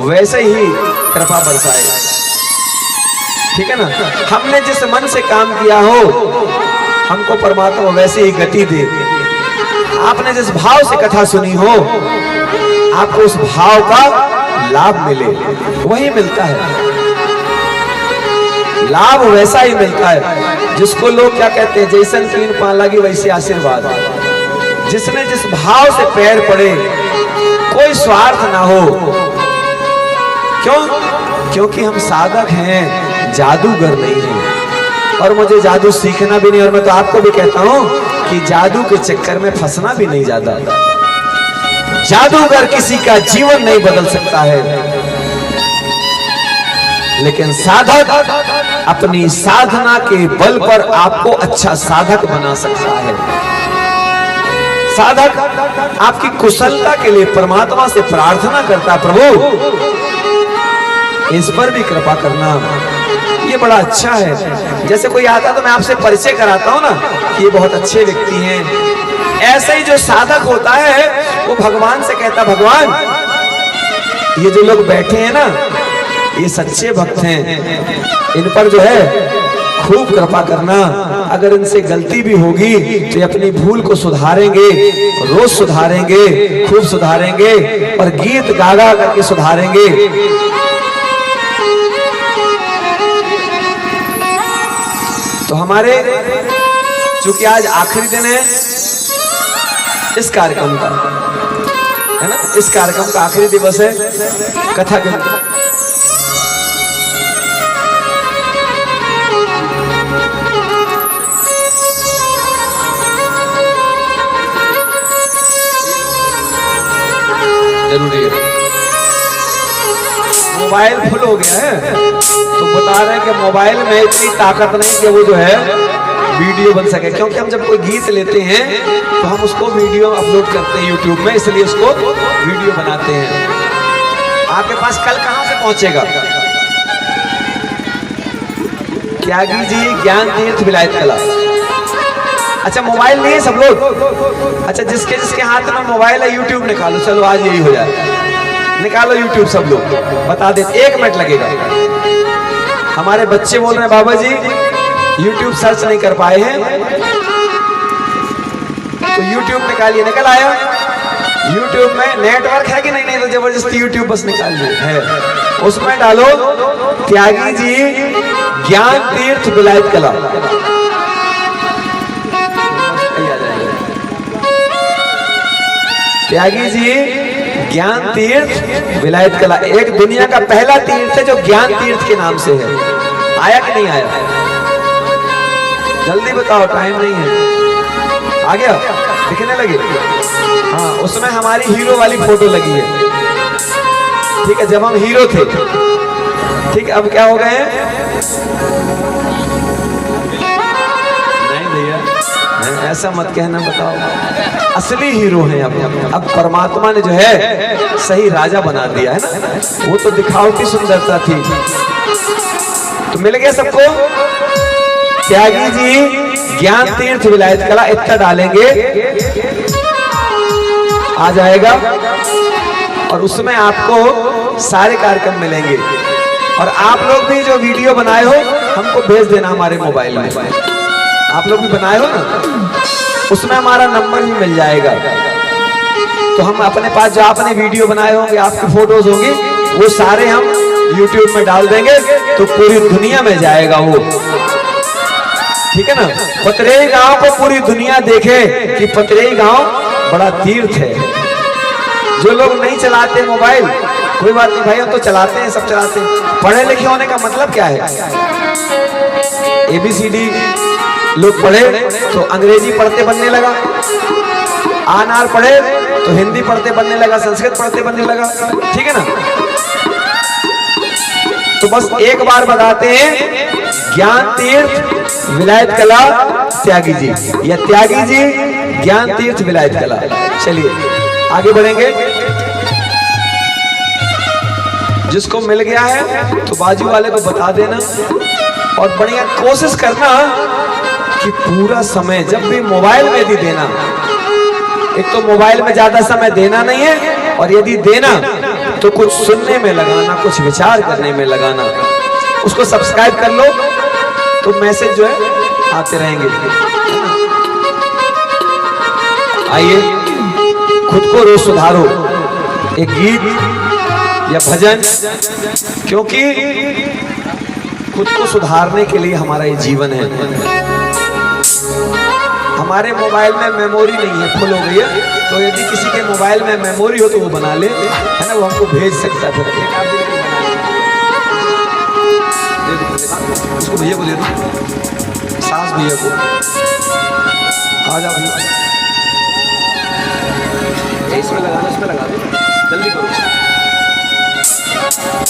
वैसे ही कृपा बरसाए, ठीक है ना। हमने जिस मन से काम किया हो, हमको परमात्मा वैसे ही गति दे। आपने जिस भाव से कथा सुनी हो, आपको उस भाव का लाभ मिले, वही मिलता है। लाभ वैसा ही मिलता है जिसको लोग क्या कहते हैं, जैसन तीन पान लगी वैसे आशीर्वाद। जिसने जिस भाव से पैर पड़े, कोई स्वार्थ ना हो। क्यों? क्योंकि हम साधक हैं, जादूगर नहीं हैं। और मुझे जादू सीखना भी नहीं, और मैं तो आपको भी कहता हूं कि जादू के चक्कर में फंसना भी नहीं ज्यादा। जादूगर किसी का जीवन नहीं बदल सकता है, लेकिन साधक अपनी साधना के बल पर आपको अच्छा साधक बना सकता है। साधक आपकी कुशलता के लिए परमात्मा से प्रार्थना करता, प्रभु इस पर भी कृपा करना। ये बड़ा अच्छा है। जैसे कोई आता तो मैं आपसे परिचय कराता हूं ना कि ये बहुत अच्छे व्यक्ति हैं। ऐसे ही जो साधक होता है वो भगवान से कहता, भगवान ये जो लोग बैठे हैं ना, ये सच्चे भक्त हैं, इन पर जो है खूब कृपा करना। अगर इनसे गलती भी होगी तो ये अपनी भूल को सुधारेंगे, रोज सुधारेंगे, खूब सुधारेंगे, और गीत गा गा करके सुधारेंगे। तो हमारे चूंकि आज आखिरी दिन है इस कार्यक्रम का, है ना, इस कार्यक्रम का आखिरी दिवस है कथा के। जरूरी है। मोबाइल फुल हो गया है तो बता रहे हैं कि मोबाइल में इतनी ताकत नहीं कि वो जो है वीडियो बन सके। क्योंकि हम जब कोई गीत लेते हैं तो हम उसको वीडियो अपलोड करते हैं यूट्यूब में, इसलिए उसको वीडियो बनाते हैं। आपके पास कल कहां से पहुंचेगा? त्यागी जी ज्ञान तीर्थ विलायत कला। अच्छा मोबाइल नहीं है सब लोग? अच्छा जिसके जिसके हाथ में मोबाइल है यूट्यूब निकालो। चलो आज यही हो जाए, निकालो यूट्यूब सब लोग, बता दे 1 मिनट लगेगा। हमारे बच्चे बोल रहे हैं बाबा जी YouTube सर्च नहीं कर पाए हैं तो YouTube निकालिए, निकल आया। YouTube में नेटवर्क है कि नहीं? नहीं तो जबरदस्ती YouTube बस निकाल दिए है। उसमें डालो त्यागी जी ज्ञान तीर्थ विलायत कला, त्यागी जी ज्ञान तीर्थ विलायत कला। एक दुनिया का पहला तीर्थ है जो ज्ञान तीर्थ के नाम से है। आया कि नहीं आया? जल्दी बताओ, टाइम नहीं है। आ गया? दिखने लगे? हाँ, उसमें हमारी हीरो वाली फोटो लगी है। ठीक है, जब हम हीरो थे। ठीक है, अब क्या हो गए? नहीं भैया, ऐसा मत कहना, बताओ। असली हीरो हैं अब परमात्मा ने जो है सही राजा बना दिया है ना। वो तो दिखावटी सुंदरता थी। तो मिल गया सबको? त्यागी जी ज्ञान तीर्थ विलायत कला इतना डालेंगे आ जाएगा, और उसमें आपको सारे कार्यक्रम मिलेंगे। और आप लोग भी जो वीडियो बनाए हो हमको भेज देना हमारे मोबाइल में। आप लोग भी बनाए हो ना, उसमें हमारा नंबर भी मिल जाएगा। तो हम अपने पास जो आपने वीडियो बनाए होंगे, आपकी फोटोज होंगी, वो सारे हम YouTube में डाल देंगे तो पूरी दुनिया में जाएगा वो। ठीक है ना? पतरेई गांव को पूरी दुनिया देखे कि पतरेई गांव बड़ा तीर्थ है। जो लोग नहीं चलाते मोबाइल, कोई बात नहीं भाई, हम तो चलाते हैं, सब चलाते हैं। पढ़े लिखे होने का मतलब क्या है? ABCD लोग पढ़े तो अंग्रेजी पढ़ते बनने लगा, आनार पढ़े तो हिंदी पढ़ते बनने लगा, संस्कृत पढ़ते बनने लगा। ठीक है ना? तो बस एक बार बताते हैं, ज्ञान तीर्थ विलायत कला त्यागी जी, या त्यागी जी ज्ञान तीर्थ विलायत कला। चलिए आगे बढ़ेंगे। जिसको मिल गया है तो बाजू वाले को बता देना, और बढ़िया कोशिश करना कि पूरा समय जब भी मोबाइल में भी देना। एक तो मोबाइल में ज्यादा समय देना नहीं है, और यदि देना तो कुछ सुनने में लगाना, कुछ विचार करने में लगाना। उसको सब्सक्राइब कर लो तो मैसेज जो है आते रहेंगे। आइए, खुद को रोज सुधारो, एक गीत या भजन, क्योंकि खुद को सुधारने के लिए हमारा ये जीवन है। हमारे मोबाइल में मेमोरी नहीं है, फुल हो गई है, तो यदि किसी के मोबाइल में मेमोरी हो तो वो बना ले, है ना? वो हमको भेज सकता है। उसको भैया को दे दो, सास भैया को। आ जाओ भैया, इसमें लगाना, इसमें लगा दो, जल्दी करो।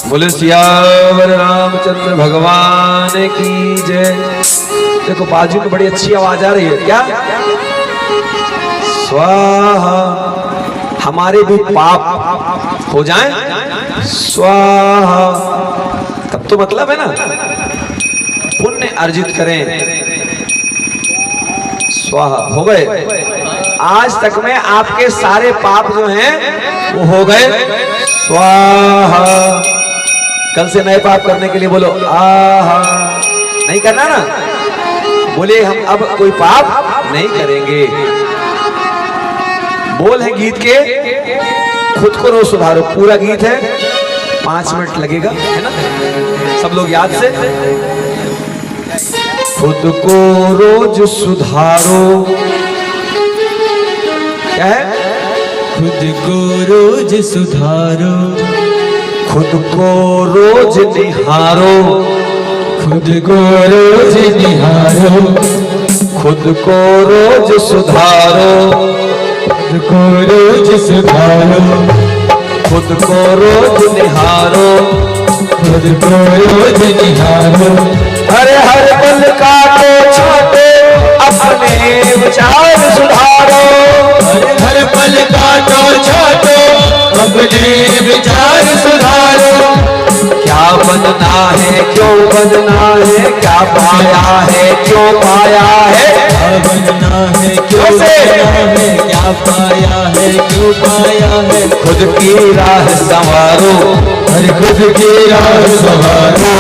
बोले सियावर रामचंद्र भगवान की जय। देखो बाजू में बड़ी अच्छी आवाज आ रही है, क्या? स्वाहा। हमारे भी पाप हो जाएं, स्वाहा। तब तो मतलब है ना, पुण्य अर्जित करें, स्वाहा हो गए। आज तक में आपके सारे पाप जो हैं वो हो गए, स्वाहा। कल से नए पाप करने के लिए बोलो आहा। नहीं करना ना, बोले हम अब कोई पाप नहीं करेंगे। बोल है गीत के, खुद को रोज सुधारो। पूरा गीत है, 5 मिनट लगेगा, है ना? सब लोग याद से। खुद को रोज सुधारो, क्या है? खुद को रोज सुधारो, खुद को रोज निहारो, खुद को रोज निहारो, खुद को रोज सुधारो, खुद को रोज सुधारो, खुद को रोज निहारो, खुद को रोज निहारो। हर हर पल काटो छाटो, अपने विचार सुधारो। हर पल काटो छाटो, अपने विचार सुधारो। क्या बनना है, क्यों बनना है, क्या पाया है, क्यों पाया है, क्या बनना है, क्यों बनना है, क्या पाया है, क्यों पाया है। खुद की राह संवारो, हर खुद की राह संवारो,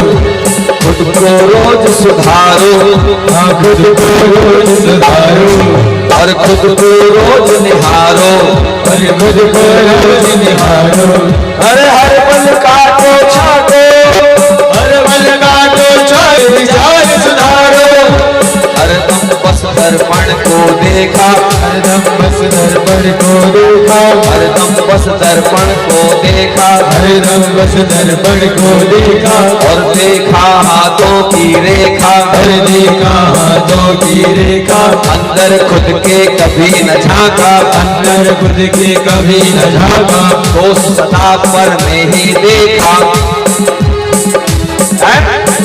खुद को रोज सुधारो, हाँ खुद को रोज सुधारो, और खुद को रोज निहारो, और खुद को रोज निहारो। अरे हर पल काटो छाटो, हर पल काटो छाटो, विचार सुधारो। हरदम बस दर्पण को देखा, हरदम बस दर्पण को देखा, हरदम बस दर्पण को देखा, हरदम बस दर्पण को देखा, और देखा हाथों की रेखा, और देखा हाथों की रेखा। अंदर खुद के कभी न झांका, अंदर खुद के कभी न झांका, दोष सदा पर में ही देखा,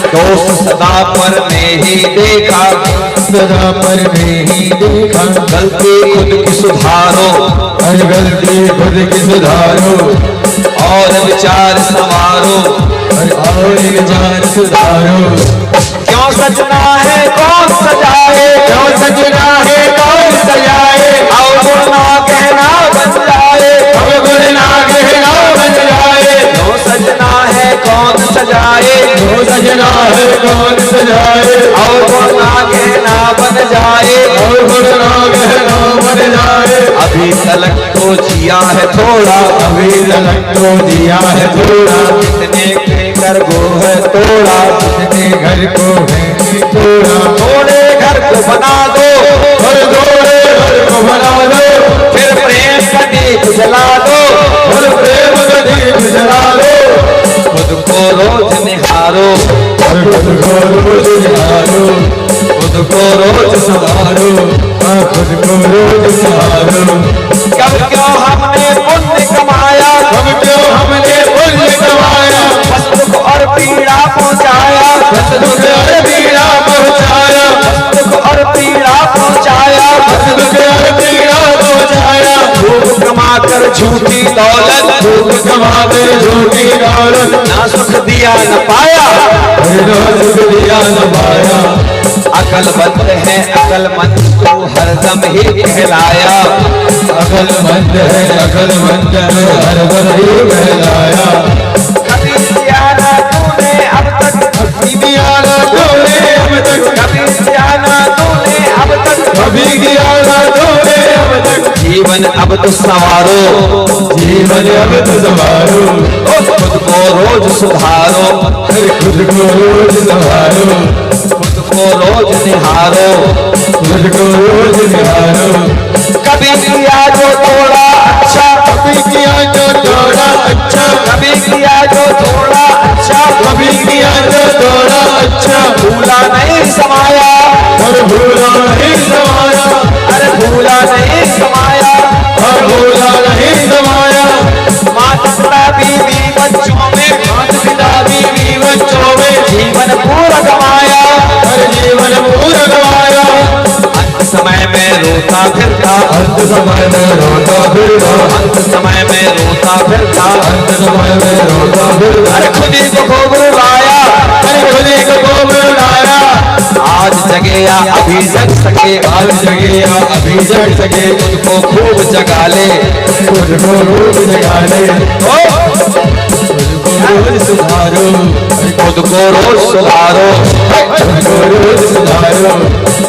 दोष सदा पर में ही देखा, सदा पर में ही देखा। गलती खुद की सुधारो, हर गलती खुद की सुधारो, और विचार संवारो, और विचार सुधारो। क्यों सजना है कौन सजाए, क्यों सजना है कौन सजाए, अवगुण ना कहना बन जाए, अवगुण ना कहना बन जाए। क्यों सजना है कौन सजाए, क्यों सजना है कौन सजाए, अवगुण ना कहना बन जाए, अवगुण ना कहना बन जाए। अभी तलक तो जिया है थोड़ा, अभी तलक तो दिया है थोड़ा, कितने के कर वो है तोड़ा, कितने घर को है थोड़ा। थोड़े घर को बना दो, और थोड़े घर को बना दो, फिर प्रेम का दीप जला दो, और प्रेम का दीप जला दो। खुद को रोज निहारो, और खुद को रोज निहारो, खुद को रोज सुधारो, हाँ खुद को रोज सुधारो। कब क्यों हमने पुण्य कमाया, कब क्यों हमने पुण्य कमाया, बस दुख और पीड़ा पहुँचाया, बस दुख और पीड़ा पहुँचाया, दुख और पीड़ा पहुँचाया, बस दुख और पीड़ा पहुँचाया। खूब कमा कर झूठी दौलत, खूब कमा दे झूठी दौलत, ना सुख दिया न पाया, ना सुख दिया न पाया। अकलमंद है अकलमंद तू हरदम ही कहलाया, अकलमंद है अकलमंद है हरदम ही कहलाया। कभी किया ना तूने अब तक, कभी किया ना तूने अब तक, कभी किया ना तूने अब तक, कभी किया ना तूने अब तक। जीवन अब तो संवारो, जीवन अब तो संवारो, खुद को रोज सुधारो, खुद को रोज संवारो, खुद को रोज निहारो, खुद को रोज निहारो। कभी किया जो थोड़ा अच्छा, कभी किया जो थोड़ा अच्छा, कभी किया जो थोड़ा अच्छा, कभी किया जो थोड़ा अच्छा, भूला नहीं समाया, और भूला नहीं समाया, अरे भूला नहीं समाया, और भूला नहीं समाया। माता पिता बीवी बच्चों में, माता पिता बीवी बच्चों में जीवन पूरा गवाया, हर जीवन पूरा गवाया। अंत समय में रोता फिरता, अंत समय में रोता फिरता, अंत समय में रोता फिरता, अंत समय में रोता फिरता। अरे खुद ही को खूब रुलाया, अरे खुद ही को खूब रुलाया। आज जगे या अभी जग सके, आज जगे या अभी जग सके, खुद को खूब जगा ले, खुद को रोज जगा ले, खुद को रोज सुधारो, खुद को रोज सुधारो, खुद को रोज सुधारो,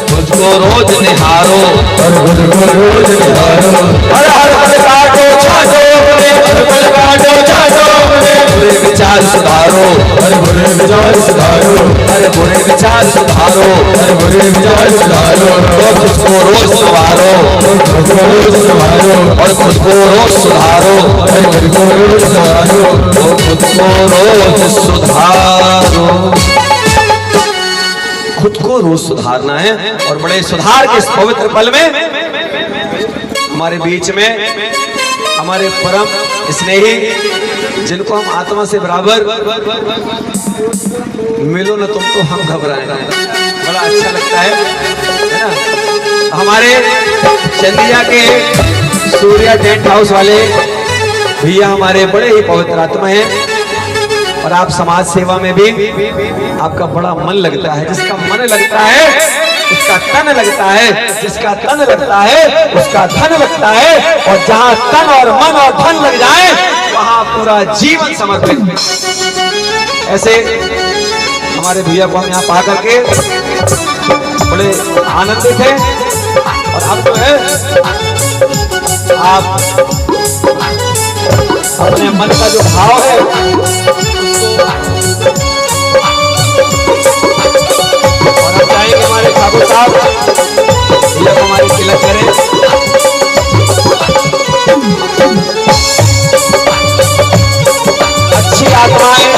खुद को रोज निहारो, और खुद को रोज निहारो। हर हर पल काटो छाटो अपने, हर पल काटो छाटो अपने, बुरे विचार सुधारो, हर बुरे विचार सुधारो, अरे बुरे विचार सुधारो, हर बुरे विचार सुधारो। तो खुद को रोज संवारो, खुद को रोज संवारो, और खुद को रोज सुधारो, और खुद को रोज संवारो, तो खुद को रोज सुधारो। खुद को रोज सुधारना है, और बड़े सुधार के इस पवित्र पल में हमारे बीच में हमारे परम स्नेही, जिनको हम आत्मा से बराबर मिलो न तुम तो हम घबराए, बड़ा अच्छा लगता है ना। हमारे चंदिया के सूर्या टेंट हाउस वाले भैया हमारे बड़े ही पवित्र आत्मा हैं, और आप समाज सेवा में भी आपका बड़ा मन लगता है। जिसका मन लगता है उसका तन लगता है, जिसका तन लगता है उसका धन लगता है, और जहां तन और मन और धन लग जाए वहां पूरा जीवन समर्पित। ऐसे हमारे भैया को हम यहाँ पा करके बड़े आनंदित हैं। और अब जो है आप अपने मन का जो भाव है और हम चाहेंगे हमारे ठाकुर साहब भैया को हमारी तिलक करें। अच्छी आत्माएं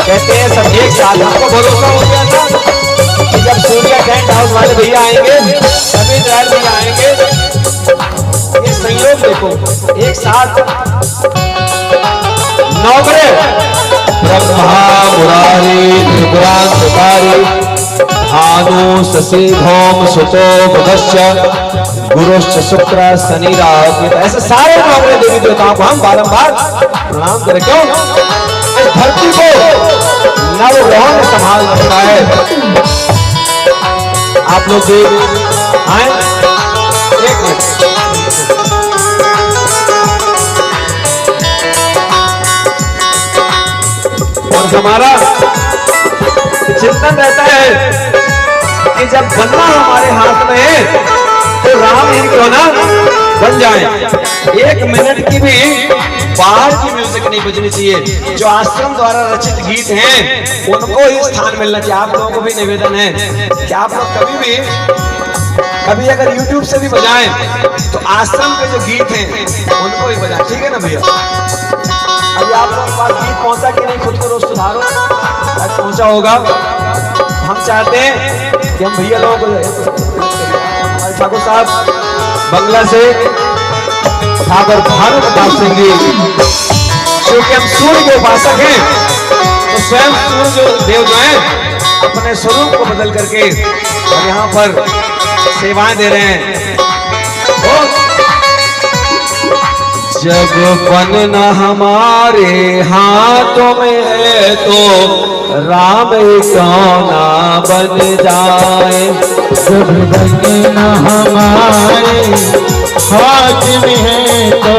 कहते हैं सब एक साथ। हमको भरोसा हो गया था कि जब सूर्या टेंट हाउस वाले भैया आएंगे, सभी ड्राइवर भैया आएंगे, ये संयोग देखो एक साथ नौकरे ब्रह्मा मुरारी त्रिपुरांतकारी भानु शशि धौम सुतो बुधश्च गुरुश्च शुक्र शनि राहु, ऐसे सारे नौकरे देवी देवताओं को हम बारंबार प्रणाम करें। क्यों? इस धरती को नवग्रहों ने संभाल रखा है। आप लोग देख आए एक मिनट, और हमारा चिंतन रहता है कि जब बनना हमारे हाथ में है तो राम ही क्यों ना बन जाए। एक मिनट की भी बाहर की म्यूजिक नहीं बजनी चाहिए। जो आश्रम द्वारा रचित गीत हैं उनको ही स्थान मिलना चाहिए। आप लोगों को भी निवेदन है कि आप लोग कभी अगर YouTube से भी बजाएं तो आश्रम के जो गीत हैं उनको ही बजाएं, ठीक है ना भैया? अभी आप लोगों के पास गीत पहुंचा कि नहीं, खुद को रोज सुधारो। आज पहुंचा होगा। हम चाहते हैं कि हम भैया लोगों को, ठाकुर साहब बंगला से ठाकुर भानु प्रताप सिंह जी, क्योंकि हम सूर्य के उपासक हैं तो स्वयं सूर्य देव जो हैं अपने स्वरूप को बदल करके और यहाँ पर सेवाएं दे रहे हैं। जब बनना हमारे हाथों में है तो राम क्यों ना बन जाए। जब बनना हमारे हाथ में है तो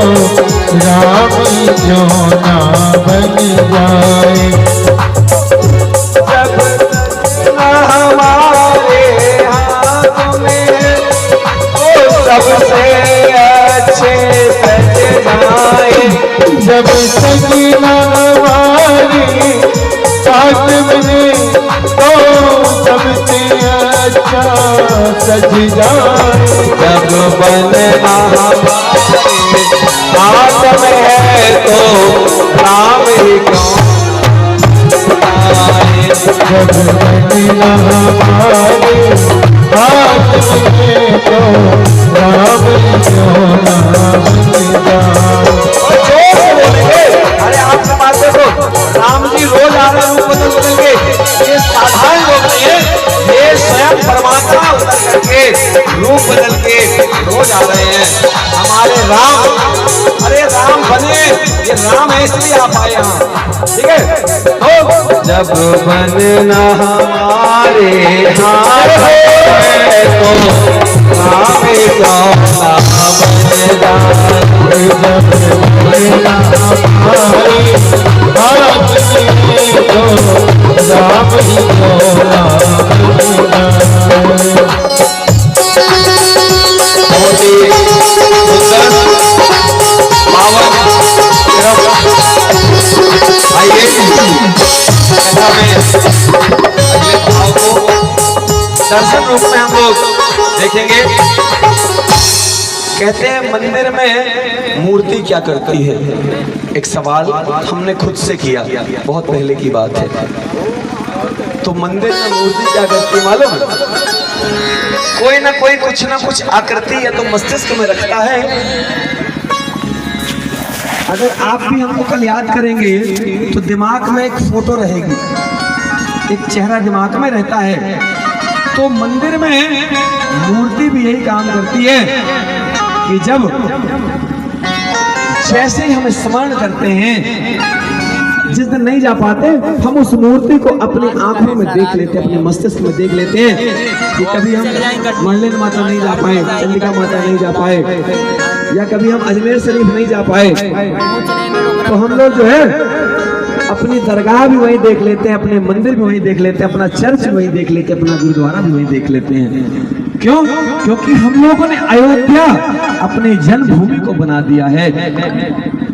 राम क्यों ना बन जाए। जब बनना हमारे हाथों में है तो सबसे अच्छे सज जाए। जब सजना हमारी साथ में तो सबसे अच्छा सज जाए। जब बनना हमारे हाथ में है तो राम ही क्यों आए। जब बनना हमारे हाथ में तो राम क्यों ना बन जाए। अरे आपके पास देखो राम जी रोज आ रहे रूप बदल बदल के, ये साधारण लोग नहीं है, ये स्वयं परमात्मा उतर करके रूप बदल के रोज आ रहे हैं हमारे राम। अरे राम बने, ये राम है इसलिए आप आए यहाँ, ठीक है? तो जब बनना हमारे हाथ में तो राम क्यों ना बन जाए। जब बनना हमारे हाथ में तो राम क्यों ना बन जाए। बहुत ही सुंदर पावन आइए कथा में अगले भाव को दर्शन रूप में हम लोग देखेंगे। कहते हैं मंदिर में मूर्ति क्या करती है? एक सवाल हमने खुद से किया, बहुत पहले की बात है। तो मंदिर में मूर्ति क्या करती है मालूम है? कोई ना कोई कुछ ना कुछ आकृति या तो मस्तिष्क में रखता है। अगर आप भी हमको कल याद करेंगे तो दिमाग में एक फोटो रहेगी, एक चेहरा दिमाग में रहता है। तो मंदिर में मूर्ति भी यही काम करती है कि जब जैसे ही हम स्मरण करते हैं, जिस दिन नहीं जा पाते हम उस मूर्ति को अपनी आंखों में देख लेते हैं, अपने मस्तिष्क में देख लेते हैं। कि कभी हम मरलेन माता नहीं जा पाए, चंडिका माता नहीं जा पाए, या कभी हम अजमेर शरीफ नहीं जा पाए, तो हम लोग जो है अपनी दरगाह भी वहीं देख लेते हैं, अपने मंदिर भी वहीं देख लेते हैं, अपना चर्च भी वहीं देख लेते हैं, अपना गुरुद्वारा भी वहीं देख लेते हैं। क्यों? क्योंकि हम लोगों ने अयोध्या अपनी जन्मभूमि को बना दिया है।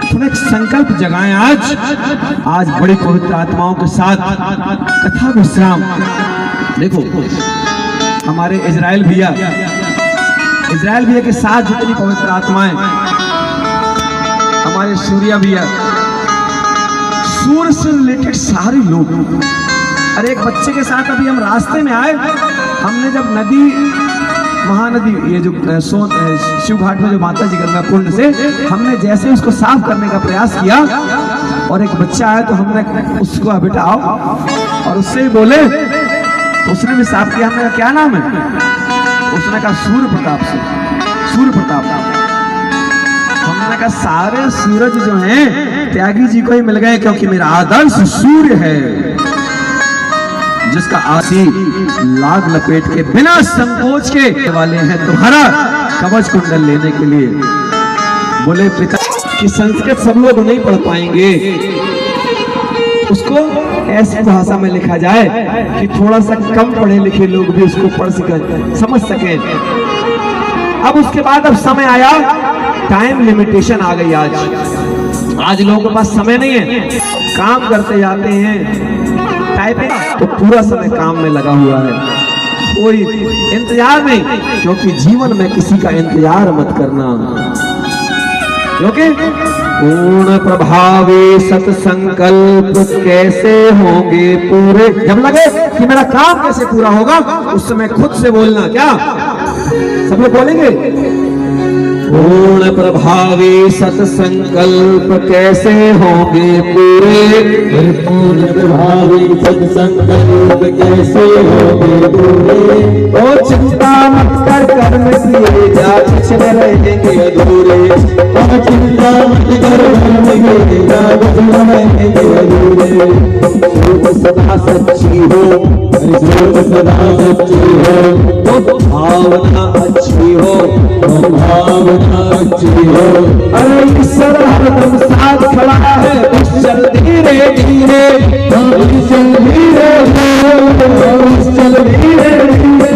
थोड़ा एक संकल्प जगाएं आज बड़ी पवित्र आत्माओं के साथ कथा विश्राम। देखो हमारे इजराइल भैया के साथ जितनी पवित्र आत्माएं, हमारे सूर्या भैया, सूर्य से रिलेटेड सारे लोग। अरे एक बच्चे के साथ अभी हम रास्ते में आए, हमने जब नदी, महानदी, ये जो शिव घाट में जो माता जी गंगा कुंड से, हमने जैसे उसको साफ करने का प्रयास किया और एक बच्चा आया तो हमने उसको बेटा आओ और उससे ही बोले तो उसने भी साफ किया। हमने कहा क्या नाम है? उसने कहा सूर्य प्रताप से, सूर्य प्रताप। हमने कहा सारे सूरज जो हैं त्यागी जी को ही मिल गए, क्योंकि मेरा आदर्श सूर्य है जिसका आसी लाग लपेट के बिना संकोच के वाले हैं तुम्हारा कवच कुंडल लेने के लिए। बोले पिता कि संस्कृत सब लोग नहीं पढ़ पाएंगे, उसको ऐसी भाषा में लिखा जाए कि थोड़ा सा कम पढ़े लिखे लोग भी उसको पढ़ सकें, समझ सकें। अब उसके बाद अब समय आया, टाइम लिमिटेशन आ गई। आज लोगों के पास समय नहीं है, काम करते जाते हैं टाइपिंग, तो पूरा समय काम में लगा हुआ है, कोई इंतजार नहीं। क्योंकि जीवन में किसी का इंतजार मत करना, क्योंकि पूर्ण प्रभावी सत्संकल्प कैसे होंगे पूरे। जब लगे कि मेरा काम कैसे पूरा होगा, उस समय खुद से बोलना। क्या सब लोग बोलेंगे? पूर्ण प्रभावी सत्संकल्प कैसे होंगे पूरे, पूर्ण प्रभावी सत्संकल्प कैसे होंगे पूरे। ओ चिंता मत कर, कर्म किए जा पिछले रहेंगे अधूरे। और चिंता मत कर, कर्म किए जा पिछले रहेंगे अधूरे। सोच सदा सच्ची हो, सोच सदा सच्ची हो, तो भावना अच्छी हो, भावना अच्छी हो। अरे ईश्वर हरदम साथ खड़ा है, बस चल धीरे धीरे, चल धीरे चल धीरे धीरे।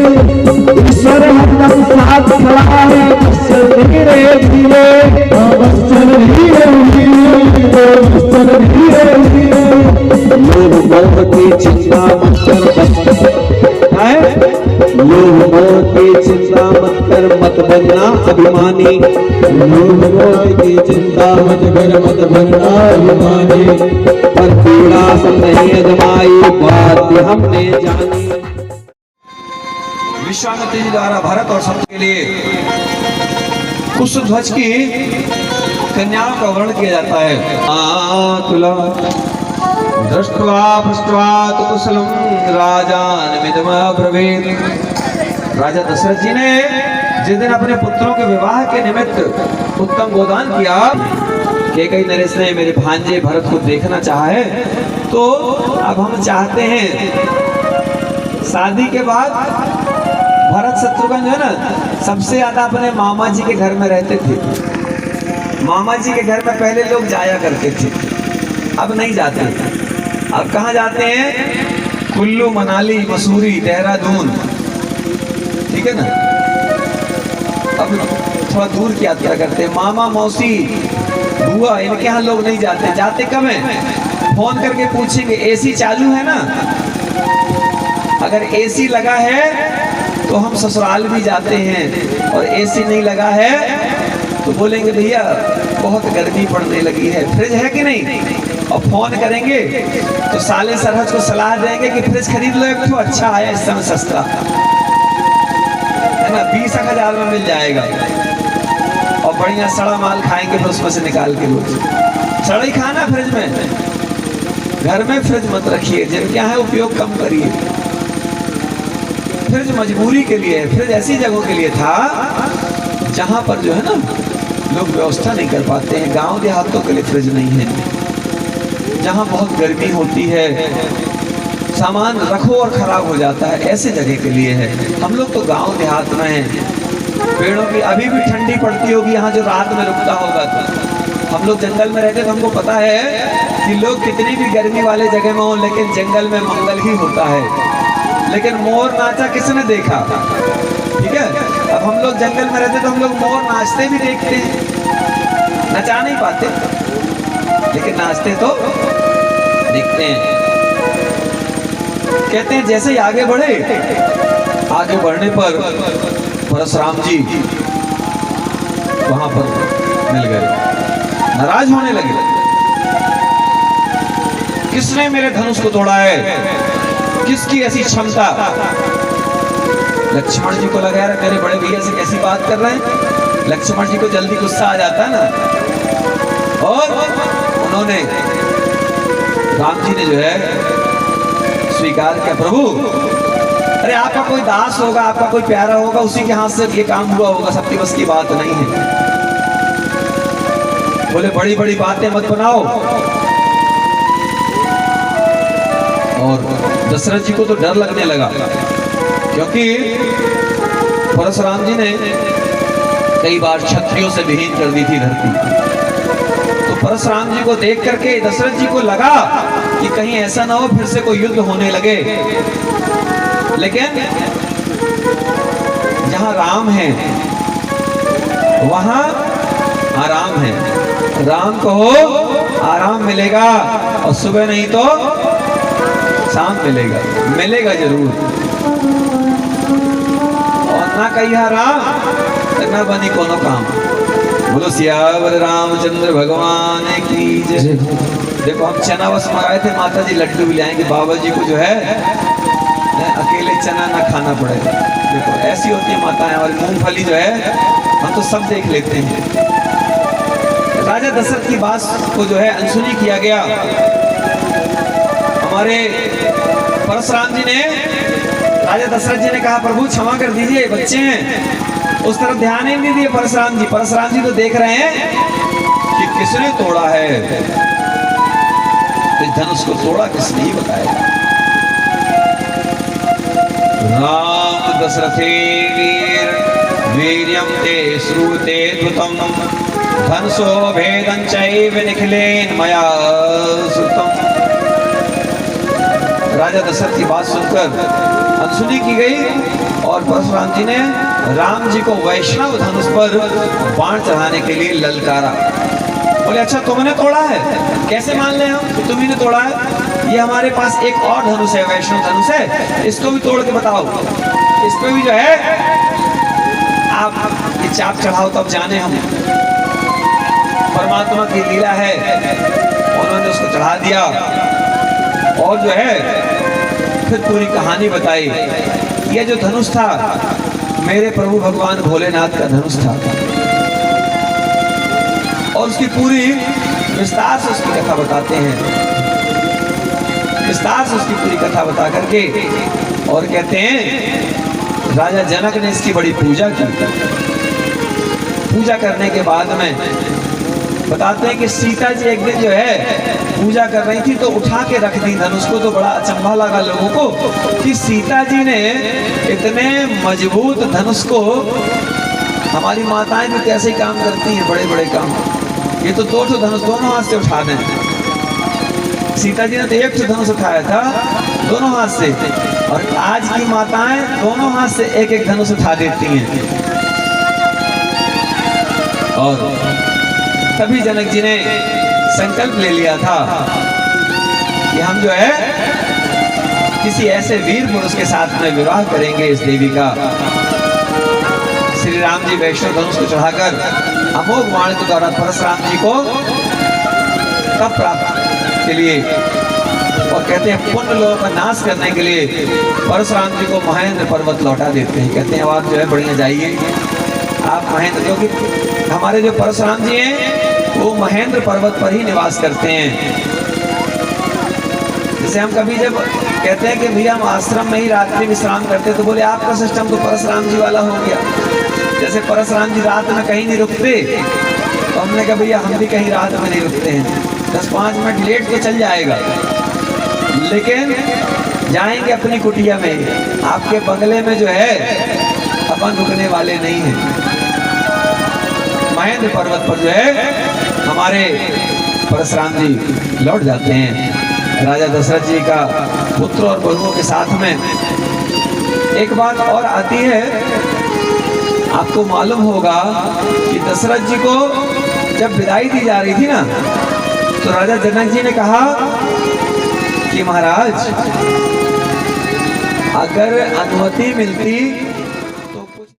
ईश्वर हरदम साथ खड़ा है, बस चल धीरे धीरे, बस चल धीरे धीरे, चल धीरे धीरे। लोग मोह की चिंता मत कर, लोग मोह की चिंता मत कर, मत बनना अभिमानी। लोग मोह की चिंता मत कर, मत बनना अभिमानी। पर पीड़ा सब नहीं अजमाई, बात हमने जानी। विश्वामित्र जी द्वारा भरत और सब के लिए कुशध्वज की कन्याओं का वर्णन किया जाता है। आतुला दृष्ट्वा पृष्ट्वा तु कुशलम राजानमिदमब्रवीत्। राजा दशरथ जी ने जिस दिन अपने पुत्रों के विवाह के निमित्त उत्तम गोदान किया, कैकेयी नरेश ने मेरे भांजे भरत को देखना चाहा है, तो अब हम चाहते हैं शादी के बाद भरत शत्रुघ्न जो है ना, सबसे ज्यादा अपने मामा जी के घर में रहते थे। मामा जी के घर में पहले लोग जाया करते थे, अब नहीं जाते। अब कहाँ जाते हैं? कुल्लू, मनाली, मसूरी, देहरादून, ठीक है ना। अब थोड़ा दूर की यात्रा करते हैं। मामा, मौसी, बुआ, इनके यहाँ लोग नहीं जाते। जाते कब है? फोन करके पूछेंगे एसी चालू है ना। अगर एसी लगा है तो हम ससुराल भी जाते हैं, और एसी नहीं लगा है तो बोलेंगे भैया बहुत गर्मी पड़ने लगी है, फ्रिज है कि नहीं। और फोन करेंगे तो साले सरहद को सलाह देंगे कि फ्रिज खरीद लो, एक तो अच्छा आया इस समय सस्ता है ना, 20,000 में मिल जाएगा। और बढ़िया सड़ा माल खाएंगे फिर उसमें से निकाल के रोज। सड़ा ही खाना फ्रिज में, घर में फ्रिज मत रखिए, जिनके यहाँ है उपयोग कम करिए। फ्रिज मजबूरी के लिए, फ्रिज ऐसी जगहों के लिए था जहाँ पर जो है ना लोग व्यवस्था नहीं कर पाते हैं। गांव देहातों के लिए फ्रिज नहीं है, जहाँ बहुत गर्मी होती है, सामान रखो और खराब हो जाता है, ऐसे जगह के लिए है। हम लोग तो गांव देहात में हैं, पेड़ों की अभी भी ठंडी पड़ती होगी यहाँ जो रात में रुकता होगा तो हम लोग जंगल में रहते तो हमको पता है कि लोग कितनी भी गर्मी वाले जगह में हो, लेकिन जंगल में मंगल ही होता है। लेकिन मोर नाचा किसने देखा? ठीक है, अब हम लोग जंगल में रहते तो हम लोग मोर नाचते भी देखते हैं, नचा नहीं पाते लेकिन नाचते तो देखते हैं। कहते हैं जैसे ही आगे बढ़े, आगे बढ़ने पर परशुराम जी वहां पर मिल गए, नाराज होने लगे। किसने मेरे धनुष को तोड़ा है? किसकी ऐसी क्षमता? लक्ष्मण जी को लगा रहा मेरे बड़े भैया से कैसी बात कर रहे हैं। लक्ष्मण जी को जल्दी गुस्सा आ जाता है ना, और उन्होंने राम जी ने जो है स्वीकार किया, प्रभु अरे आपका कोई दास होगा, आपका कोई प्यारा होगा, उसी के हाथ से ये काम हुआ होगा, सबकी बस की बात नहीं है। बोले बड़ी बड़ी बातें मत बनाओ। और दशरथ जी को तो डर लगने लगा, क्योंकि परशुराम जी ने कई बार क्षत्रियों से विहीन कर दी थी धरती। तो परशुराम जी को देख करके दशरथ जी को लगा कि कहीं ऐसा ना हो फिर से कोई युद्ध होने लगे। लेकिन जहां राम है वहां आराम है। राम को आराम मिलेगा, और सुबह नहीं तो शाम मिलेगा, मिलेगा जरूर। और ना कहिया राम न बनी कोनो काम। बोलो सियावर रामचंद्र भगवान की जय। देखो हम चना बस मंगाए थे, माता जी लड्डू भी लाएंगे, बाबा जी को जो है अकेले चना ना खाना पड़ेगा। देखो ऐसी होती है माताएं, और मूंगफली जो है हम तो सब देख लेते हैं। राजा दशरथ की बात को जो है अनसुनी किया गया। हमारे परशुराम जी ने, राजा दशरथ जी ने कहा प्रभु क्षमा कर दीजिए, बच्चे हैं। उस तरफ ध्यान ही नहीं दिए परशुराम जी। परशुराम जी तो देख रहे हैं कि किसने तोड़ा है, इस धनुष को तोड़ा किसने, ही बताएगा। राम दशरथे वीर वीर्यं ते श्रुते द्रुतं धनुषो भेदं चैव निखिलेन मया श्रुतम्। राजा दशरथ की बात सुनकर अनसुनी की गई, और परशुराम जी ने राम जी को वैष्णव धनुष पर बाण चढ़ाने के लिए ललकारा। बोले अच्छा तुमने तोड़ा है? कैसे मान ले हम कि तुम्ही ने तोड़ा है? ये हमारे पास एक और धनुष है, वैष्णव धनुष है, इसको भी तोड़ के बताओ। इस पे भी जो है आप ये चाप चढ़ाओ, तब जाने हम। परमात्मा की लीला है, उन्होंने उसको चढ़ा दिया, और जो है फिर पूरी कहानी बताई। ये जो धनुष था मेरे प्रभु भगवान भोलेनाथ का धनुष था, और उसकी पूरी विस्तार से उसकी कथा बताते हैं। विस्तार से उसकी पूरी कथा बता करके और कहते हैं राजा जनक ने इसकी बड़ी पूजा की। पूजा करने के बाद में बताते हैं कि सीता जी एक दिन जो है पूजा कर रही थी, तो उठा के रख दी धनुष को। तो बड़ा अचंभा लगा लोगों को कि सीता जी ने इतने मजबूत धनुष को, हमारी माताएं भी कैसे काम करती हैं, बड़े बड़े काम, ये तो दो धनुष दोनों हाथ से उठा दें। सीता जी ने तो एक धनुष उठाया था दोनों हाथ से, और आज की माताएं दोनों हाथ से एक एक धनुष उठा देती हैं। और तभी जनक जी ने संकल्प ले लिया था कि हम जो है किसी ऐसे वीर पुरुष के साथ में विवाह करेंगे इस देवी का। श्री राम जी वैष्णव धनुष को चढ़ाकर अमोघ बाण के द्वारा परशुराम जी को तप प्राप्त के लिए, और कहते हैं पुण्य लोगों का नाश करने के लिए परशुराम जी को महेंद्र पर्वत लौटा देते हैं। कहते हैं अब आप जो है बढ़िया जाइए, आप महेंद्र, क्योंकि हमारे जो परशुराम जी हैं वो महेंद्र पर्वत पर ही निवास करते हैं। जैसे हम कभी जब कहते हैं कि भैया हम आश्रम में ही रात्रि विश्राम करते, तो बोले आपका सिस्टम तो परशुराम जी वाला हो गया। जैसे परशुराम जी रात में कहीं नहीं रुकते, तो हमने कहा भैया हम भी कहीं रात में नहीं रुकते हैं, 10-5 मिनट लेट तो चल जाएगा, लेकिन जाएंगे अपनी कुटिया में। आपके बंगले में जो है अपन रुकने वाले नहीं हैं। महेंद्र पर्वत पर जो है हमारे परशुराम जी लौट जाते हैं राजा दशरथ जी का पुत्र और बहुओं के साथ में। एक बात और आती है, आपको मालूम होगा कि दशरथ जी को जब विदाई दी जा रही थी ना, तो राजा जनक जी ने कहा कि महाराज अगर अनुमति मिलती